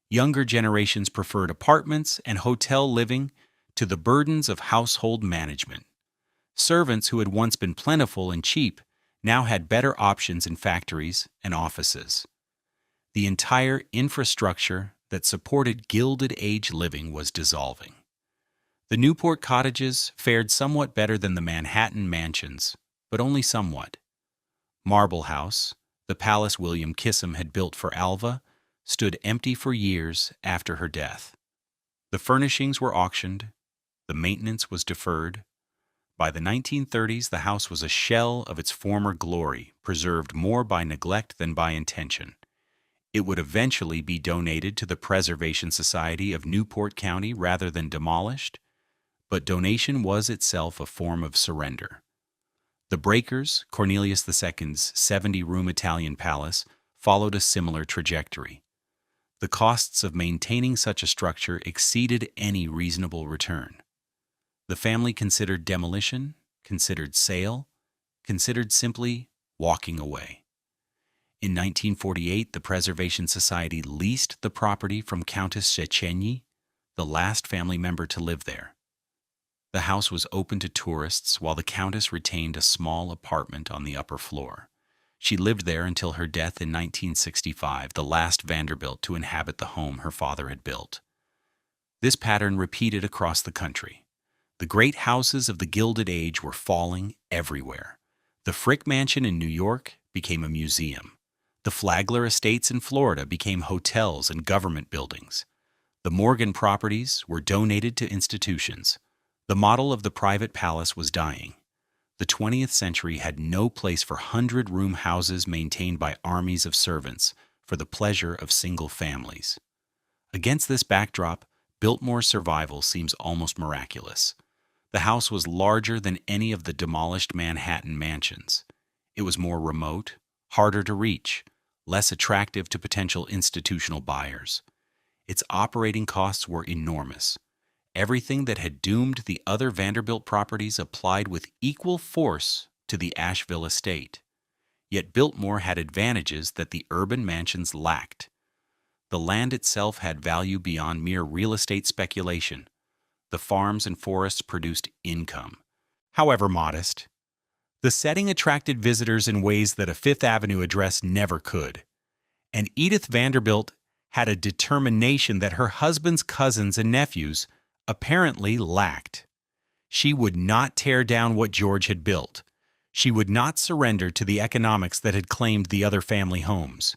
Younger generations preferred apartments and hotel living to the burdens of household management. Servants who had once been plentiful and cheap now had better options in factories and offices. The entire infrastructure that supported Gilded Age living was dissolving. The Newport cottages fared somewhat better than the Manhattan mansions, but only somewhat. Marble House, the palace William Kissam had built for Alva, stood empty for years after her death. The furnishings were auctioned, the maintenance was deferred. By the 1930s, the house was a shell of its former glory, preserved more by neglect than by intention. It would eventually be donated to the Preservation Society of Newport County rather than demolished, but donation was itself a form of surrender. The Breakers, Cornelius II's 70-room Italian palace, followed a similar trajectory. The costs of maintaining such a structure exceeded any reasonable return. The family considered demolition, considered sale, considered simply walking away. In 1948, the Preservation Society leased the property from Countess Szechenyi, the last family member to live there. The house was open to tourists while the Countess retained a small apartment on the upper floor. She lived there until her death in 1965, the last Vanderbilt to inhabit the home her father had built. This pattern repeated across the country. The great houses of the Gilded Age were falling everywhere. The Frick Mansion in New York became a museum. The Flagler Estates in Florida became hotels and government buildings. The Morgan properties were donated to institutions. The model of the private palace was dying. The 20th century had no place for 100-room houses maintained by armies of servants for the pleasure of single families. Against this backdrop, Biltmore's survival seems almost miraculous. The house was larger than any of the demolished Manhattan mansions. It was more remote, harder to reach, less attractive to potential institutional buyers. Its operating costs were enormous. Everything that had doomed the other Vanderbilt properties applied with equal force to the Asheville estate. Yet Biltmore had advantages that the urban mansions lacked. The land itself had value beyond mere real estate speculation. The farms and forests produced income, however modest. The setting attracted visitors in ways that a Fifth Avenue address never could. And Edith Vanderbilt had a determination that her husband's cousins and nephews apparently lacked. She would not tear down what George had built. She would not surrender to the economics that had claimed the other family homes.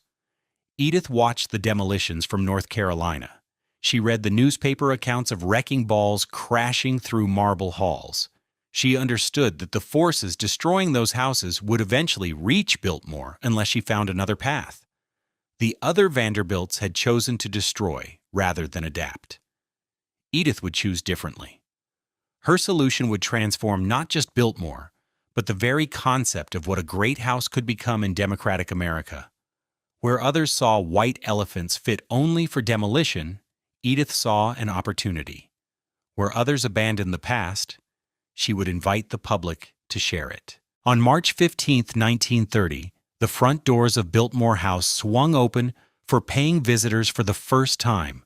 Edith watched the demolitions from North Carolina. She read the newspaper accounts of wrecking balls crashing through marble halls. She understood that the forces destroying those houses would eventually reach Biltmore unless she found another path. The other Vanderbilts had chosen to destroy rather than adapt. Edith would choose differently. Her solution would transform not just Biltmore, but the very concept of what a great house could become in democratic America. Where others saw white elephants fit only for demolition, Edith saw an opportunity. Where others abandoned the past, she would invite the public to share it. On March 15, 1930, the front doors of Biltmore House swung open for paying visitors for the first time.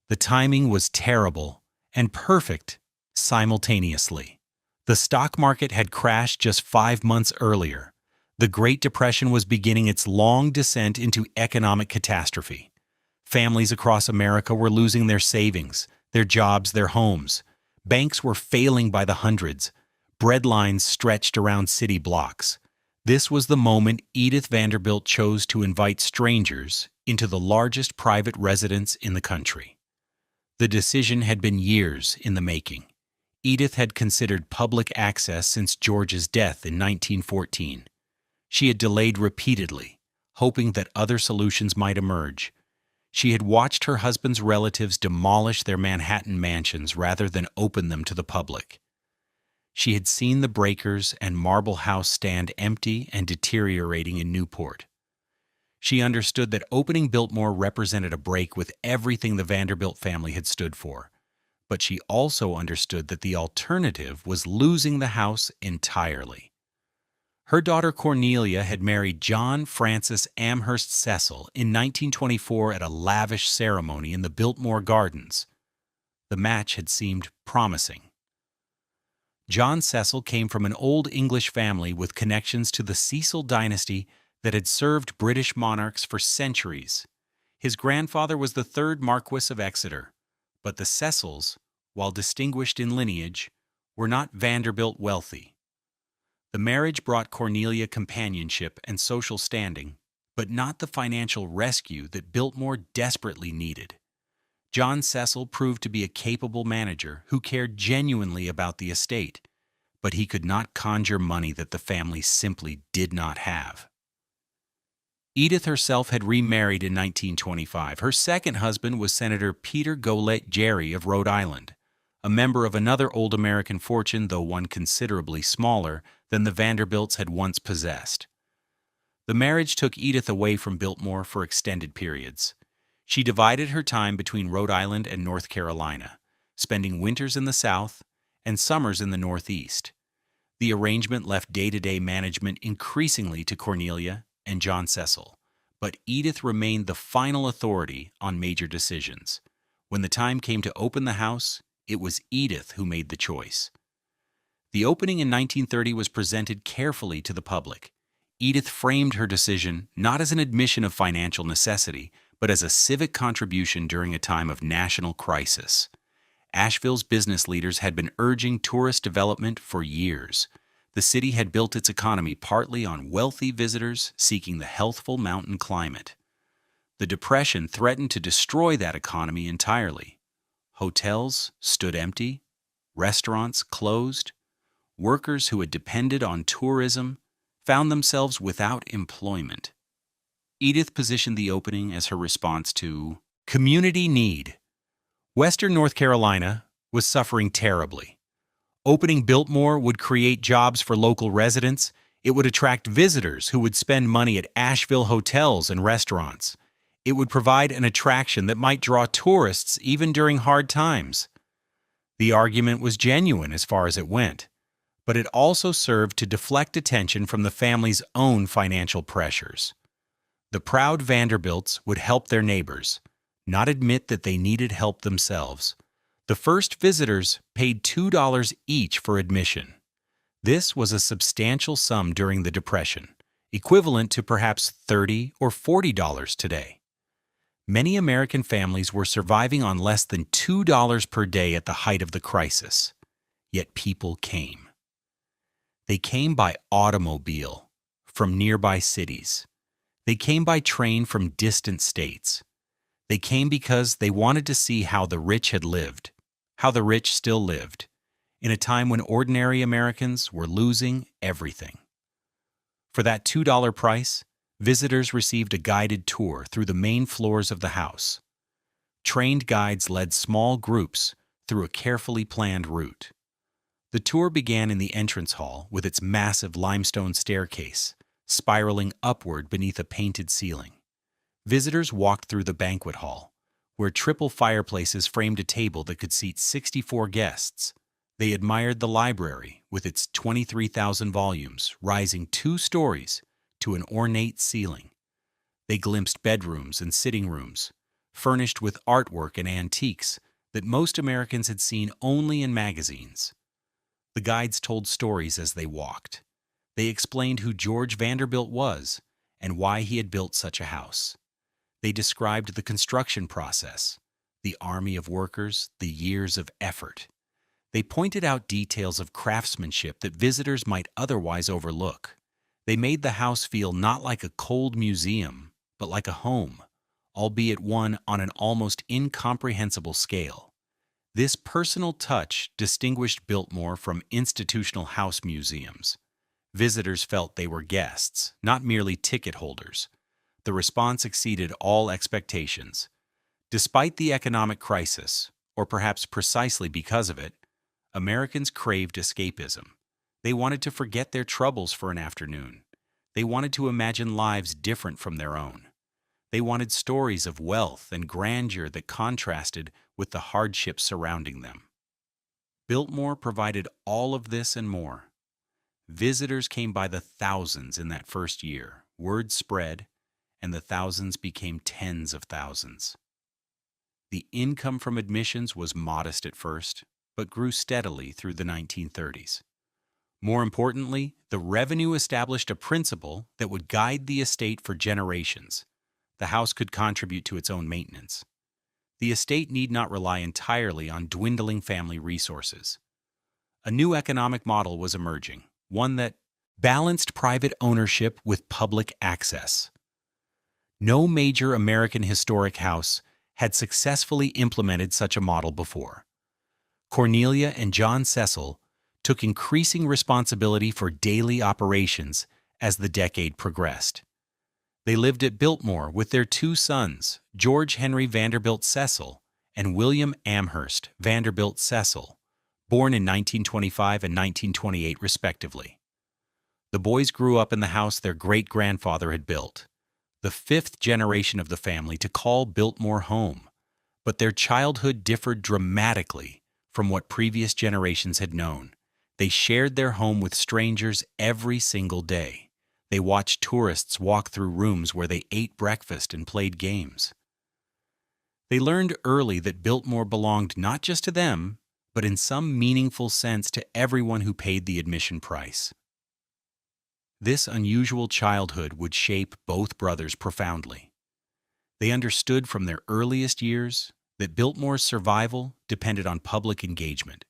The timing was terrible and perfect simultaneously. The stock market had crashed just 5 months earlier. The Great Depression was beginning its long descent into economic catastrophe. Families across America were losing their savings, their jobs, their homes. Banks were failing by the hundreds. Bread lines stretched around city blocks. This was the moment Edith Vanderbilt chose to invite strangers into the largest private residence in the country. The decision had been years in the making. Edith had considered public access since George's death in 1914. She had delayed repeatedly, hoping that other solutions might emerge. She had watched her husband's relatives demolish their Manhattan mansions rather than open them to the public. She had seen the Breakers and Marble House stand empty and deteriorating in Newport. She understood that opening Biltmore represented a break with everything the Vanderbilt family had stood for. But she also understood that the alternative was losing the house entirely. Her daughter Cornelia had married John Francis Amherst Cecil in 1924 at a lavish ceremony in the Biltmore Gardens. The match had seemed promising. John Cecil came from an old English family with connections to the Cecil dynasty that had served British monarchs for centuries. His grandfather was the third Marquis of Exeter, but the Cecils, while distinguished in lineage, were not Vanderbilt wealthy. The marriage brought Cornelia companionship and social standing, but not the financial rescue that Biltmore desperately needed. John Cecil proved to be a capable manager who cared genuinely about the estate, but he could not conjure money that the family simply did not have. Edith herself had remarried in 1925. Her second husband was Senator Peter Golett Gerry of Rhode Island, a member of another old American fortune, though one considerably smaller than the Vanderbilts had once possessed. The marriage took Edith away from Biltmore for extended periods. She divided her time between Rhode Island and North Carolina, spending winters in the South and summers in the Northeast. The arrangement left day-to-day management increasingly to Cornelia and John Cecil, but Edith remained the final authority on major decisions. When the time came to open the house, it was Edith who made the choice. The opening in 1930 was presented carefully to the public. Edith framed her decision not as an admission of financial necessity, but as a civic contribution during a time of national crisis. Asheville's business leaders had been urging tourist development for years. The city had built its economy partly on wealthy visitors seeking the healthful mountain climate. The Depression threatened to destroy that economy entirely. Hotels stood empty, restaurants closed. Workers who had depended on tourism found themselves without employment. Edith positioned the opening as her response to community need. Western North Carolina was suffering terribly. Opening Biltmore would create jobs for local residents. It would attract visitors who would spend money at Asheville hotels and restaurants. It would provide an attraction that might draw tourists even during hard times. The argument was genuine as far as it went, but it also served to deflect attention from the family's own financial pressures. The proud Vanderbilts would help their neighbors, not admit that they needed help themselves. The first visitors paid $2 each for admission. This was a substantial sum during the Depression, equivalent to perhaps $30 or $40 today. Many American families were surviving on less than $2 per day at the height of the crisis. Yet people came. They came by automobile from nearby cities. They came by train from distant states. They came because they wanted to see how the rich had lived, how the rich still lived, in a time when ordinary Americans were losing everything. For that $2 price, visitors received a guided tour through the main floors of the house. Trained guides led small groups through a carefully planned route. The tour began in the entrance hall with its massive limestone staircase, spiraling upward beneath a painted ceiling. Visitors walked through the banquet hall, where triple fireplaces framed a table that could seat 64 guests. They admired the library with its 23,000 volumes, rising 2 stories to an ornate ceiling. They glimpsed bedrooms and sitting rooms, furnished with artwork and antiques that most Americans had seen only in magazines. The guides told stories as they walked. They explained who George Vanderbilt was and why he had built such a house. They described the construction process, the army of workers, the years of effort. They pointed out details of craftsmanship that visitors might otherwise overlook. They made the house feel not like a cold museum, but like a home, albeit one on an almost incomprehensible scale. This personal touch distinguished Biltmore from institutional house museums. Visitors felt they were guests, not merely ticket holders. The response exceeded all expectations. Despite the economic crisis, or perhaps precisely because of it, Americans craved escapism. They wanted to forget their troubles for an afternoon. They wanted to imagine lives different from their own. They wanted stories of wealth and grandeur that contrasted with the hardships surrounding them. Biltmore provided all of this and more. Visitors came by the thousands in that first year. Word spread, and the thousands became tens of thousands. The income from admissions was modest at first, but grew steadily through the 1930s. More importantly, the revenue established a principle that would guide the estate for generations. The house could contribute to its own maintenance. The estate need not rely entirely on dwindling family resources. A new economic model was emerging, one that balanced private ownership with public access. No major American historic house had successfully implemented such a model before. Cornelia and John Cecil took increasing responsibility for daily operations as the decade progressed. They lived at Biltmore with their two sons, George Henry Vanderbilt Cecil and William Amherst Vanderbilt Cecil, born in 1925 and 1928 respectively. The boys grew up in the house their great-grandfather had built, the fifth generation of the family to call Biltmore home, but their childhood differed dramatically from what previous generations had known. They shared their home with strangers every single day. They watched tourists walk through rooms where they ate breakfast and played games. They learned early that Biltmore belonged not just to them, but in some meaningful sense to everyone who paid the admission price. This unusual childhood would shape both brothers profoundly. They understood from their earliest years that Biltmore's survival depended on public engagement.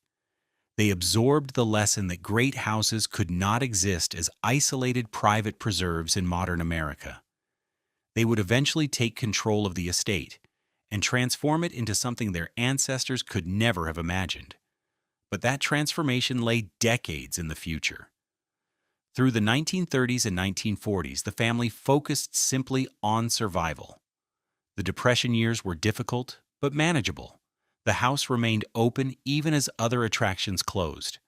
They absorbed the lesson that great houses could not exist as isolated private preserves in modern America. They would eventually take control of the estate and transform it into something their ancestors could never have imagined. But that transformation lay decades in the future. Through the 1930s and 1940s, the family focused simply on survival. The Depression years were difficult, but manageable. The house remained open even as other attractions closed.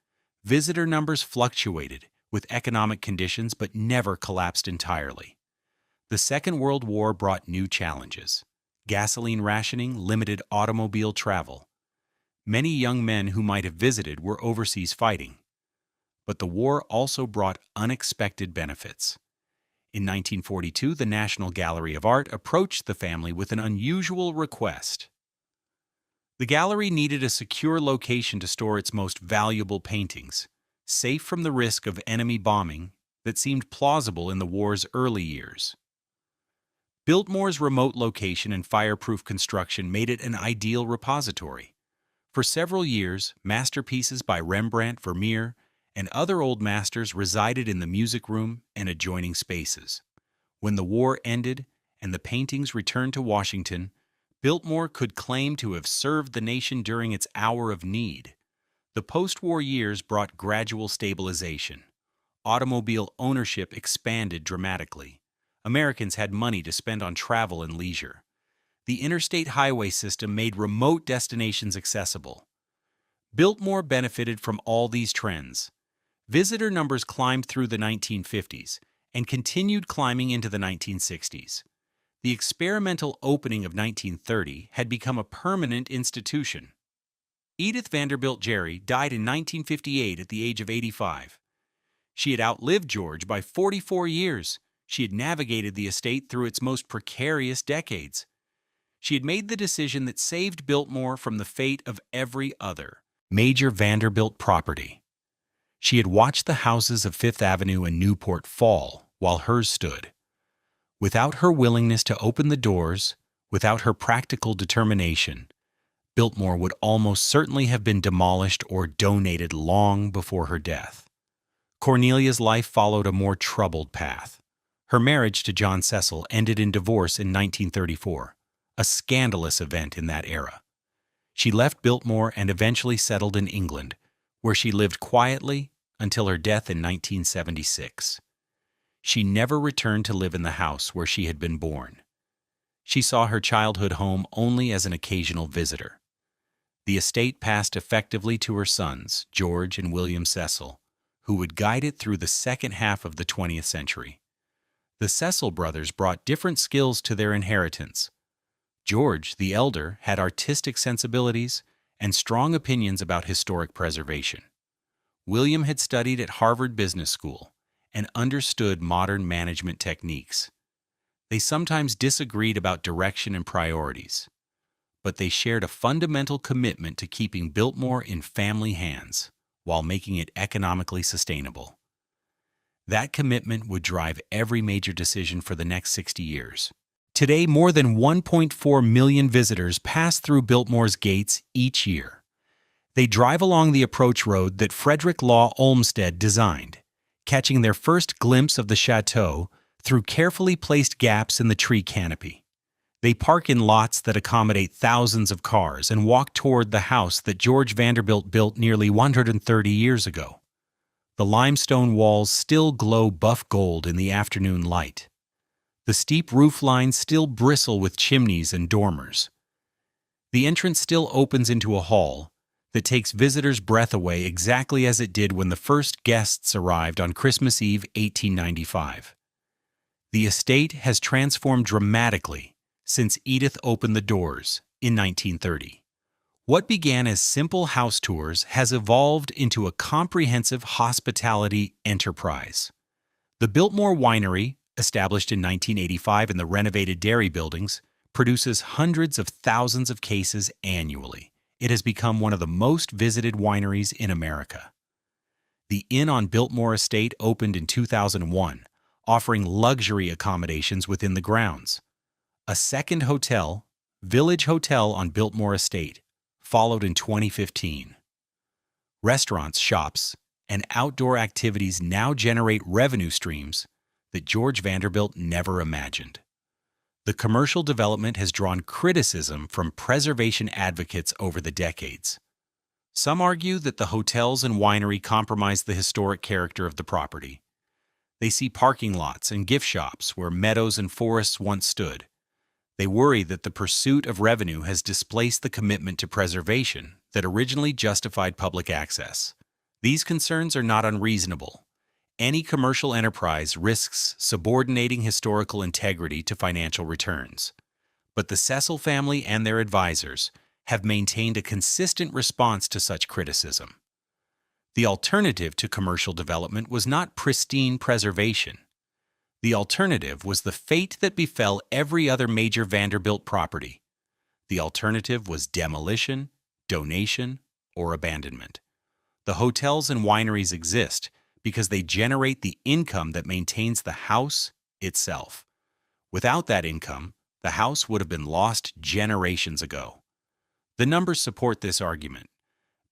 Visitor numbers fluctuated with economic conditions but never collapsed entirely. The Second World War brought new challenges. Gasoline rationing limited automobile travel. Many young men who might have visited were overseas fighting. But the war also brought unexpected benefits. In 1942, the National Gallery of Art approached the family with an unusual request. The gallery needed a secure location to store its most valuable paintings, safe from the risk of enemy bombing that seemed plausible in the war's early years. Biltmore's remote location and fireproof construction made it an ideal repository. For several years, masterpieces by Rembrandt, Vermeer, and other old masters resided in the music room and adjoining spaces. When the war ended and the paintings returned to Washington, Biltmore could claim to have served the nation during its hour of need. The post-war years brought gradual stabilization. Automobile ownership expanded dramatically. Americans had money to spend on travel and leisure. The interstate highway system made remote destinations accessible. Biltmore benefited from all these trends. Visitor numbers climbed through the 1950s and continued climbing into the 1960s. The experimental opening of 1930 had become a permanent institution. Edith Vanderbilt Gerry died in 1958 at the age of 85. She had outlived George by 44 years. She had navigated the estate through its most precarious decades. She had made the decision that saved Biltmore from the fate of every other major Vanderbilt property. She had watched the houses of Fifth Avenue and Newport fall while hers stood. Without her willingness to open the doors, without her practical determination, Biltmore would almost certainly have been demolished or donated long before her death. Cornelia's life followed a more troubled path. Her marriage to John Cecil ended in divorce in 1934. a scandalous event in that era. She left Biltmore and eventually settled in England, where she lived quietly until her death in 1976. She never returned to live in the house where she had been born. She saw her childhood home only as an occasional visitor. The estate passed effectively to her sons, George and William Cecil, who would guide it through the second half of the 20th century. The Cecil brothers brought different skills to their inheritance. George, the elder, had artistic sensibilities and strong opinions about historic preservation. William had studied at Harvard Business School and understood modern management techniques. They sometimes disagreed about direction and priorities, but they shared a fundamental commitment to keeping Biltmore in family hands while making it economically sustainable. That commitment would drive every major decision for the next 60 years. Today, more than 1.4 million visitors pass through Biltmore's gates each year. They drive along the approach road that Frederick Law Olmsted designed, catching their first glimpse of the chateau through carefully placed gaps in the tree canopy. They park in lots that accommodate thousands of cars and walk toward the house that George Vanderbilt built nearly 130 years ago. The limestone walls still glow buff gold in the afternoon light. The steep roof lines still bristle with chimneys and dormers. The entrance still opens into a hall that takes visitors' breath away exactly as it did when the first guests arrived on Christmas Eve 1895. The estate has transformed dramatically since Edith opened the doors in 1930. What began as simple house tours has evolved into a comprehensive hospitality enterprise. The Biltmore Winery, established in 1985 in the renovated dairy buildings, produces hundreds of thousands of cases annually. It has become one of the most visited wineries in America. The Inn on Biltmore Estate opened in 2001, offering luxury accommodations within the grounds. A second hotel, Village Hotel on Biltmore Estate, followed in 2015. Restaurants, shops, and outdoor activities now generate revenue streams that George Vanderbilt never imagined. The commercial development has drawn criticism from preservation advocates over the decades. Some argue that the hotels and winery compromise the historic character of the property. They see parking lots and gift shops where meadows and forests once stood. They worry that the pursuit of revenue has displaced the commitment to preservation that originally justified public access. These concerns are not unreasonable. Any commercial enterprise risks subordinating historical integrity to financial returns. But the Cecil family and their advisors have maintained a consistent response to such criticism. The alternative to commercial development was not pristine preservation. The alternative was the fate that befell every other major Vanderbilt property. The alternative was demolition, donation, or abandonment. The hotels and wineries exist because they generate the income that maintains the house itself. Without that income, the house would have been lost generations ago. The numbers support this argument.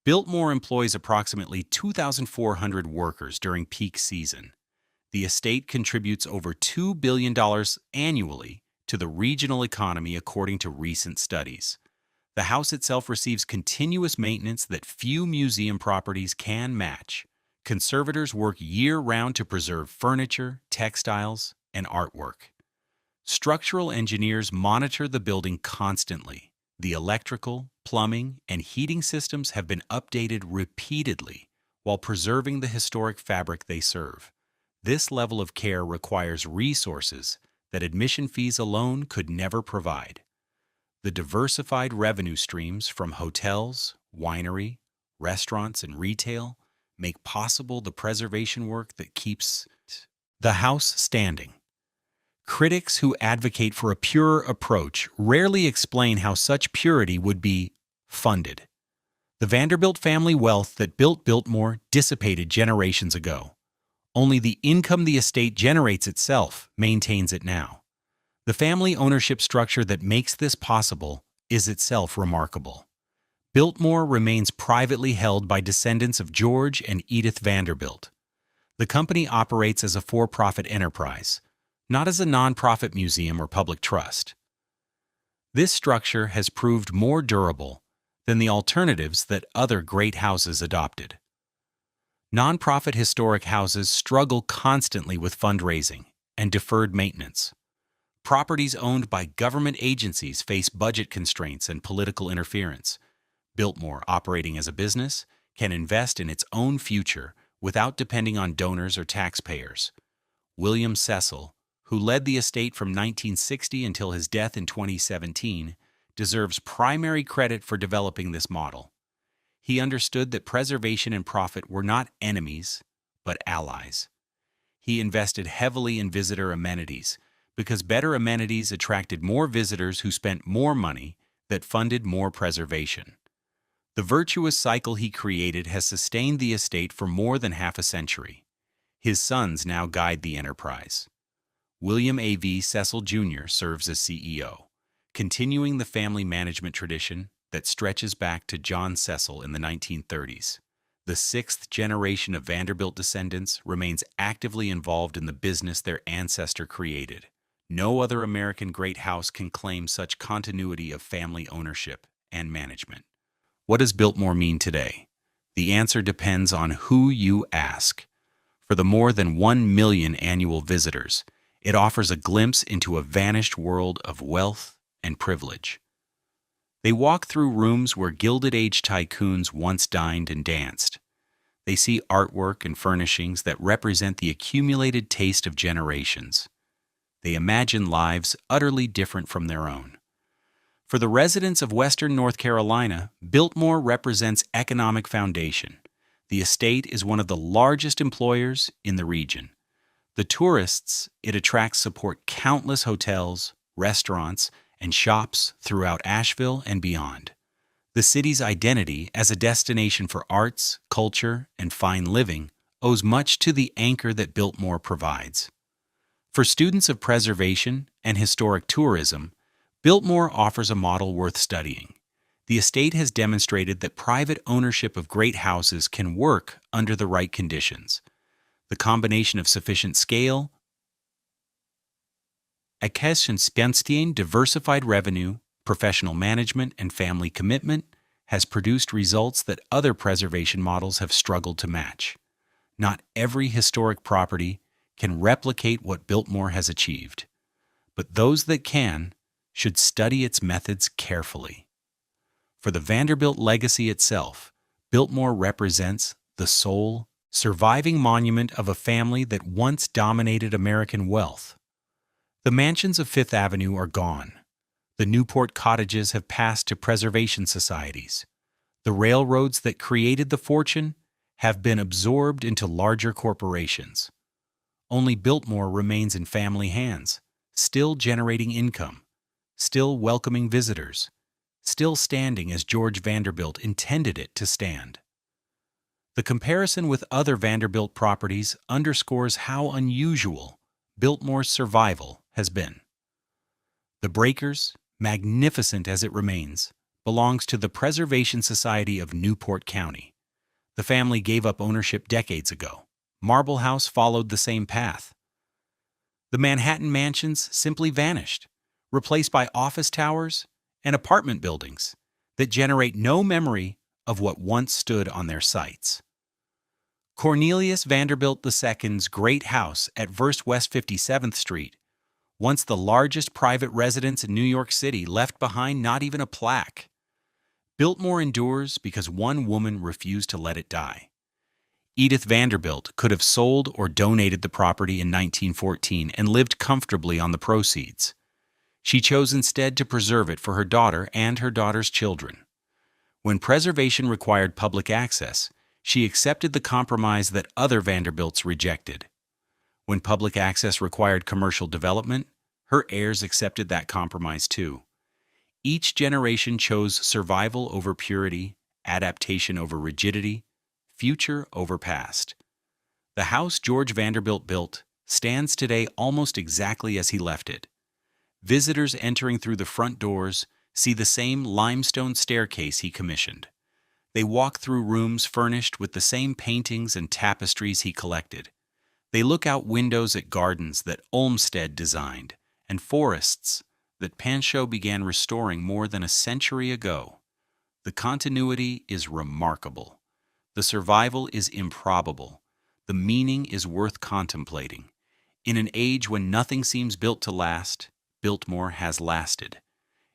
Biltmore employs approximately 2,400 workers during peak season. The estate contributes over $2 billion annually to the regional economy according to recent studies. The house itself receives continuous maintenance that few museum properties can match. Conservators work year-round to preserve furniture, textiles, and artwork. Structural engineers monitor the building constantly. The electrical, plumbing, and heating systems have been updated repeatedly while preserving the historic fabric they serve. This level of care requires resources that admission fees alone could never provide. The diversified revenue streams from hotels, winery, restaurants, and retail make possible the preservation work that keeps the house standing. Critics who advocate for a purer approach rarely explain how such purity would be funded. The Vanderbilt family wealth that built Biltmore dissipated generations ago. Only the income the estate generates itself maintains it now. The family ownership structure that makes this possible is itself remarkable. Biltmore remains privately held by descendants of George and Edith Vanderbilt. The company operates as a for-profit enterprise, not as a nonprofit museum or public trust. This structure has proved more durable than the alternatives that other great houses adopted. Nonprofit historic houses struggle constantly with fundraising and deferred maintenance. Properties owned by government agencies face budget constraints and political interference. Biltmore, operating as a business, can invest in its own future without depending on donors or taxpayers. William Cecil, who led the estate from 1960 until his death in 2017, deserves primary credit for developing this model. He understood that preservation and profit were not enemies, but allies. He invested heavily in visitor amenities because better amenities attracted more visitors who spent more money that funded more preservation. The virtuous cycle he created has sustained the estate for more than half a century. His sons now guide the enterprise. William A.V. Cecil Jr. serves as CEO, continuing the family management tradition that stretches back to John Cecil in the 1930s. The sixth generation of Vanderbilt descendants remains actively involved in the business their ancestor created. No other American great house can claim such continuity of family ownership and management. What does Biltmore mean today? The answer depends on who you ask. For the more than 1 million annual visitors, it offers a glimpse into a vanished world of wealth and privilege. They walk through rooms where Gilded Age tycoons once dined and danced. They see artwork and furnishings that represent the accumulated taste of generations. They imagine lives utterly different from their own. For the residents of Western North Carolina, Biltmore represents economic foundation. The estate is one of the largest employers in the region. The tourists it attracts support countless hotels, restaurants, and shops throughout Asheville and beyond. The city's identity as a destination for arts, culture, and fine living owes much to the anchor that Biltmore provides. For students of preservation and historic tourism, Biltmore offers a model worth studying. The estate has demonstrated that private ownership of great houses can work under the right conditions. The combination of sufficient scale, diversified revenue, professional management, and family commitment has produced results that other preservation models have struggled to match. Not every historic property can replicate what Biltmore has achieved, but those that can should study its methods carefully. For the Vanderbilt legacy itself, Biltmore represents the sole, surviving monument of a family that once dominated American wealth. The mansions of Fifth Avenue are gone. The Newport cottages have passed to preservation societies. The railroads that created the fortune have been absorbed into larger corporations. Only Biltmore remains in family hands, still generating income, still welcoming visitors, still standing as George Vanderbilt intended it to stand. The comparison with other Vanderbilt properties underscores how unusual Biltmore's survival has been. The Breakers, magnificent as it remains, belongs to the Preservation Society of Newport County. The family gave up ownership decades ago. Marble House followed the same path. The Manhattan mansions simply vanished, replaced by office towers and apartment buildings that generate no memory of what once stood on their sites. Cornelius Vanderbilt II's great house at Verst West 57th Street, once the largest private residence in New York City, left behind not even a plaque. Biltmore endures because one woman refused to let it die. Edith Vanderbilt could have sold or donated the property in 1914 and lived comfortably on the proceeds. She chose instead to preserve it for her daughter and her daughter's children. When preservation required public access, she accepted the compromise that other Vanderbilts rejected. When public access required commercial development, her heirs accepted that compromise too. Each generation chose survival over purity, adaptation over rigidity, future over past. The house George Vanderbilt built stands today almost exactly as he left it. Visitors entering through the front doors see the same limestone staircase he commissioned. They walk through rooms furnished with the same paintings and tapestries he collected. They look out windows at gardens that Olmsted designed and forests that Pancho began restoring more than a century ago. The continuity is remarkable. The survival is improbable. The meaning is worth contemplating. In an age when nothing seems built to last, Biltmore has lasted.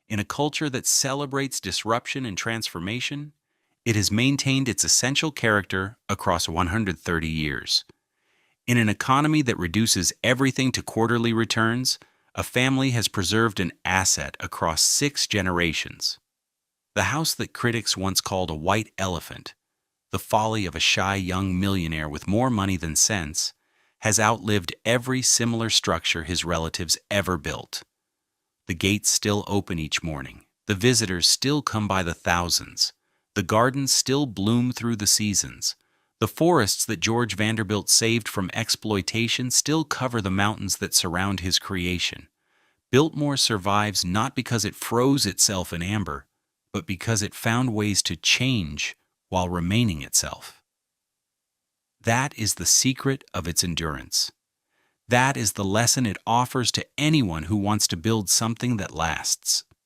In a culture that celebrates disruption and transformation, it has maintained its essential character across 130 years. In an economy that reduces everything to quarterly returns, a family has preserved an asset across 6 generations. The house that critics once called a white elephant, the folly of a shy young millionaire with more money than sense, has outlived every similar structure his relatives ever built. The gates still open each morning. The visitors still come by the thousands. The gardens still bloom through the seasons. The forests that George Vanderbilt saved from exploitation still cover the mountains that surround his creation. Biltmore survives not because it froze itself in amber, but because it found ways to change while remaining itself. That is the secret of its endurance. That is the lesson it offers to anyone who wants to build something that lasts.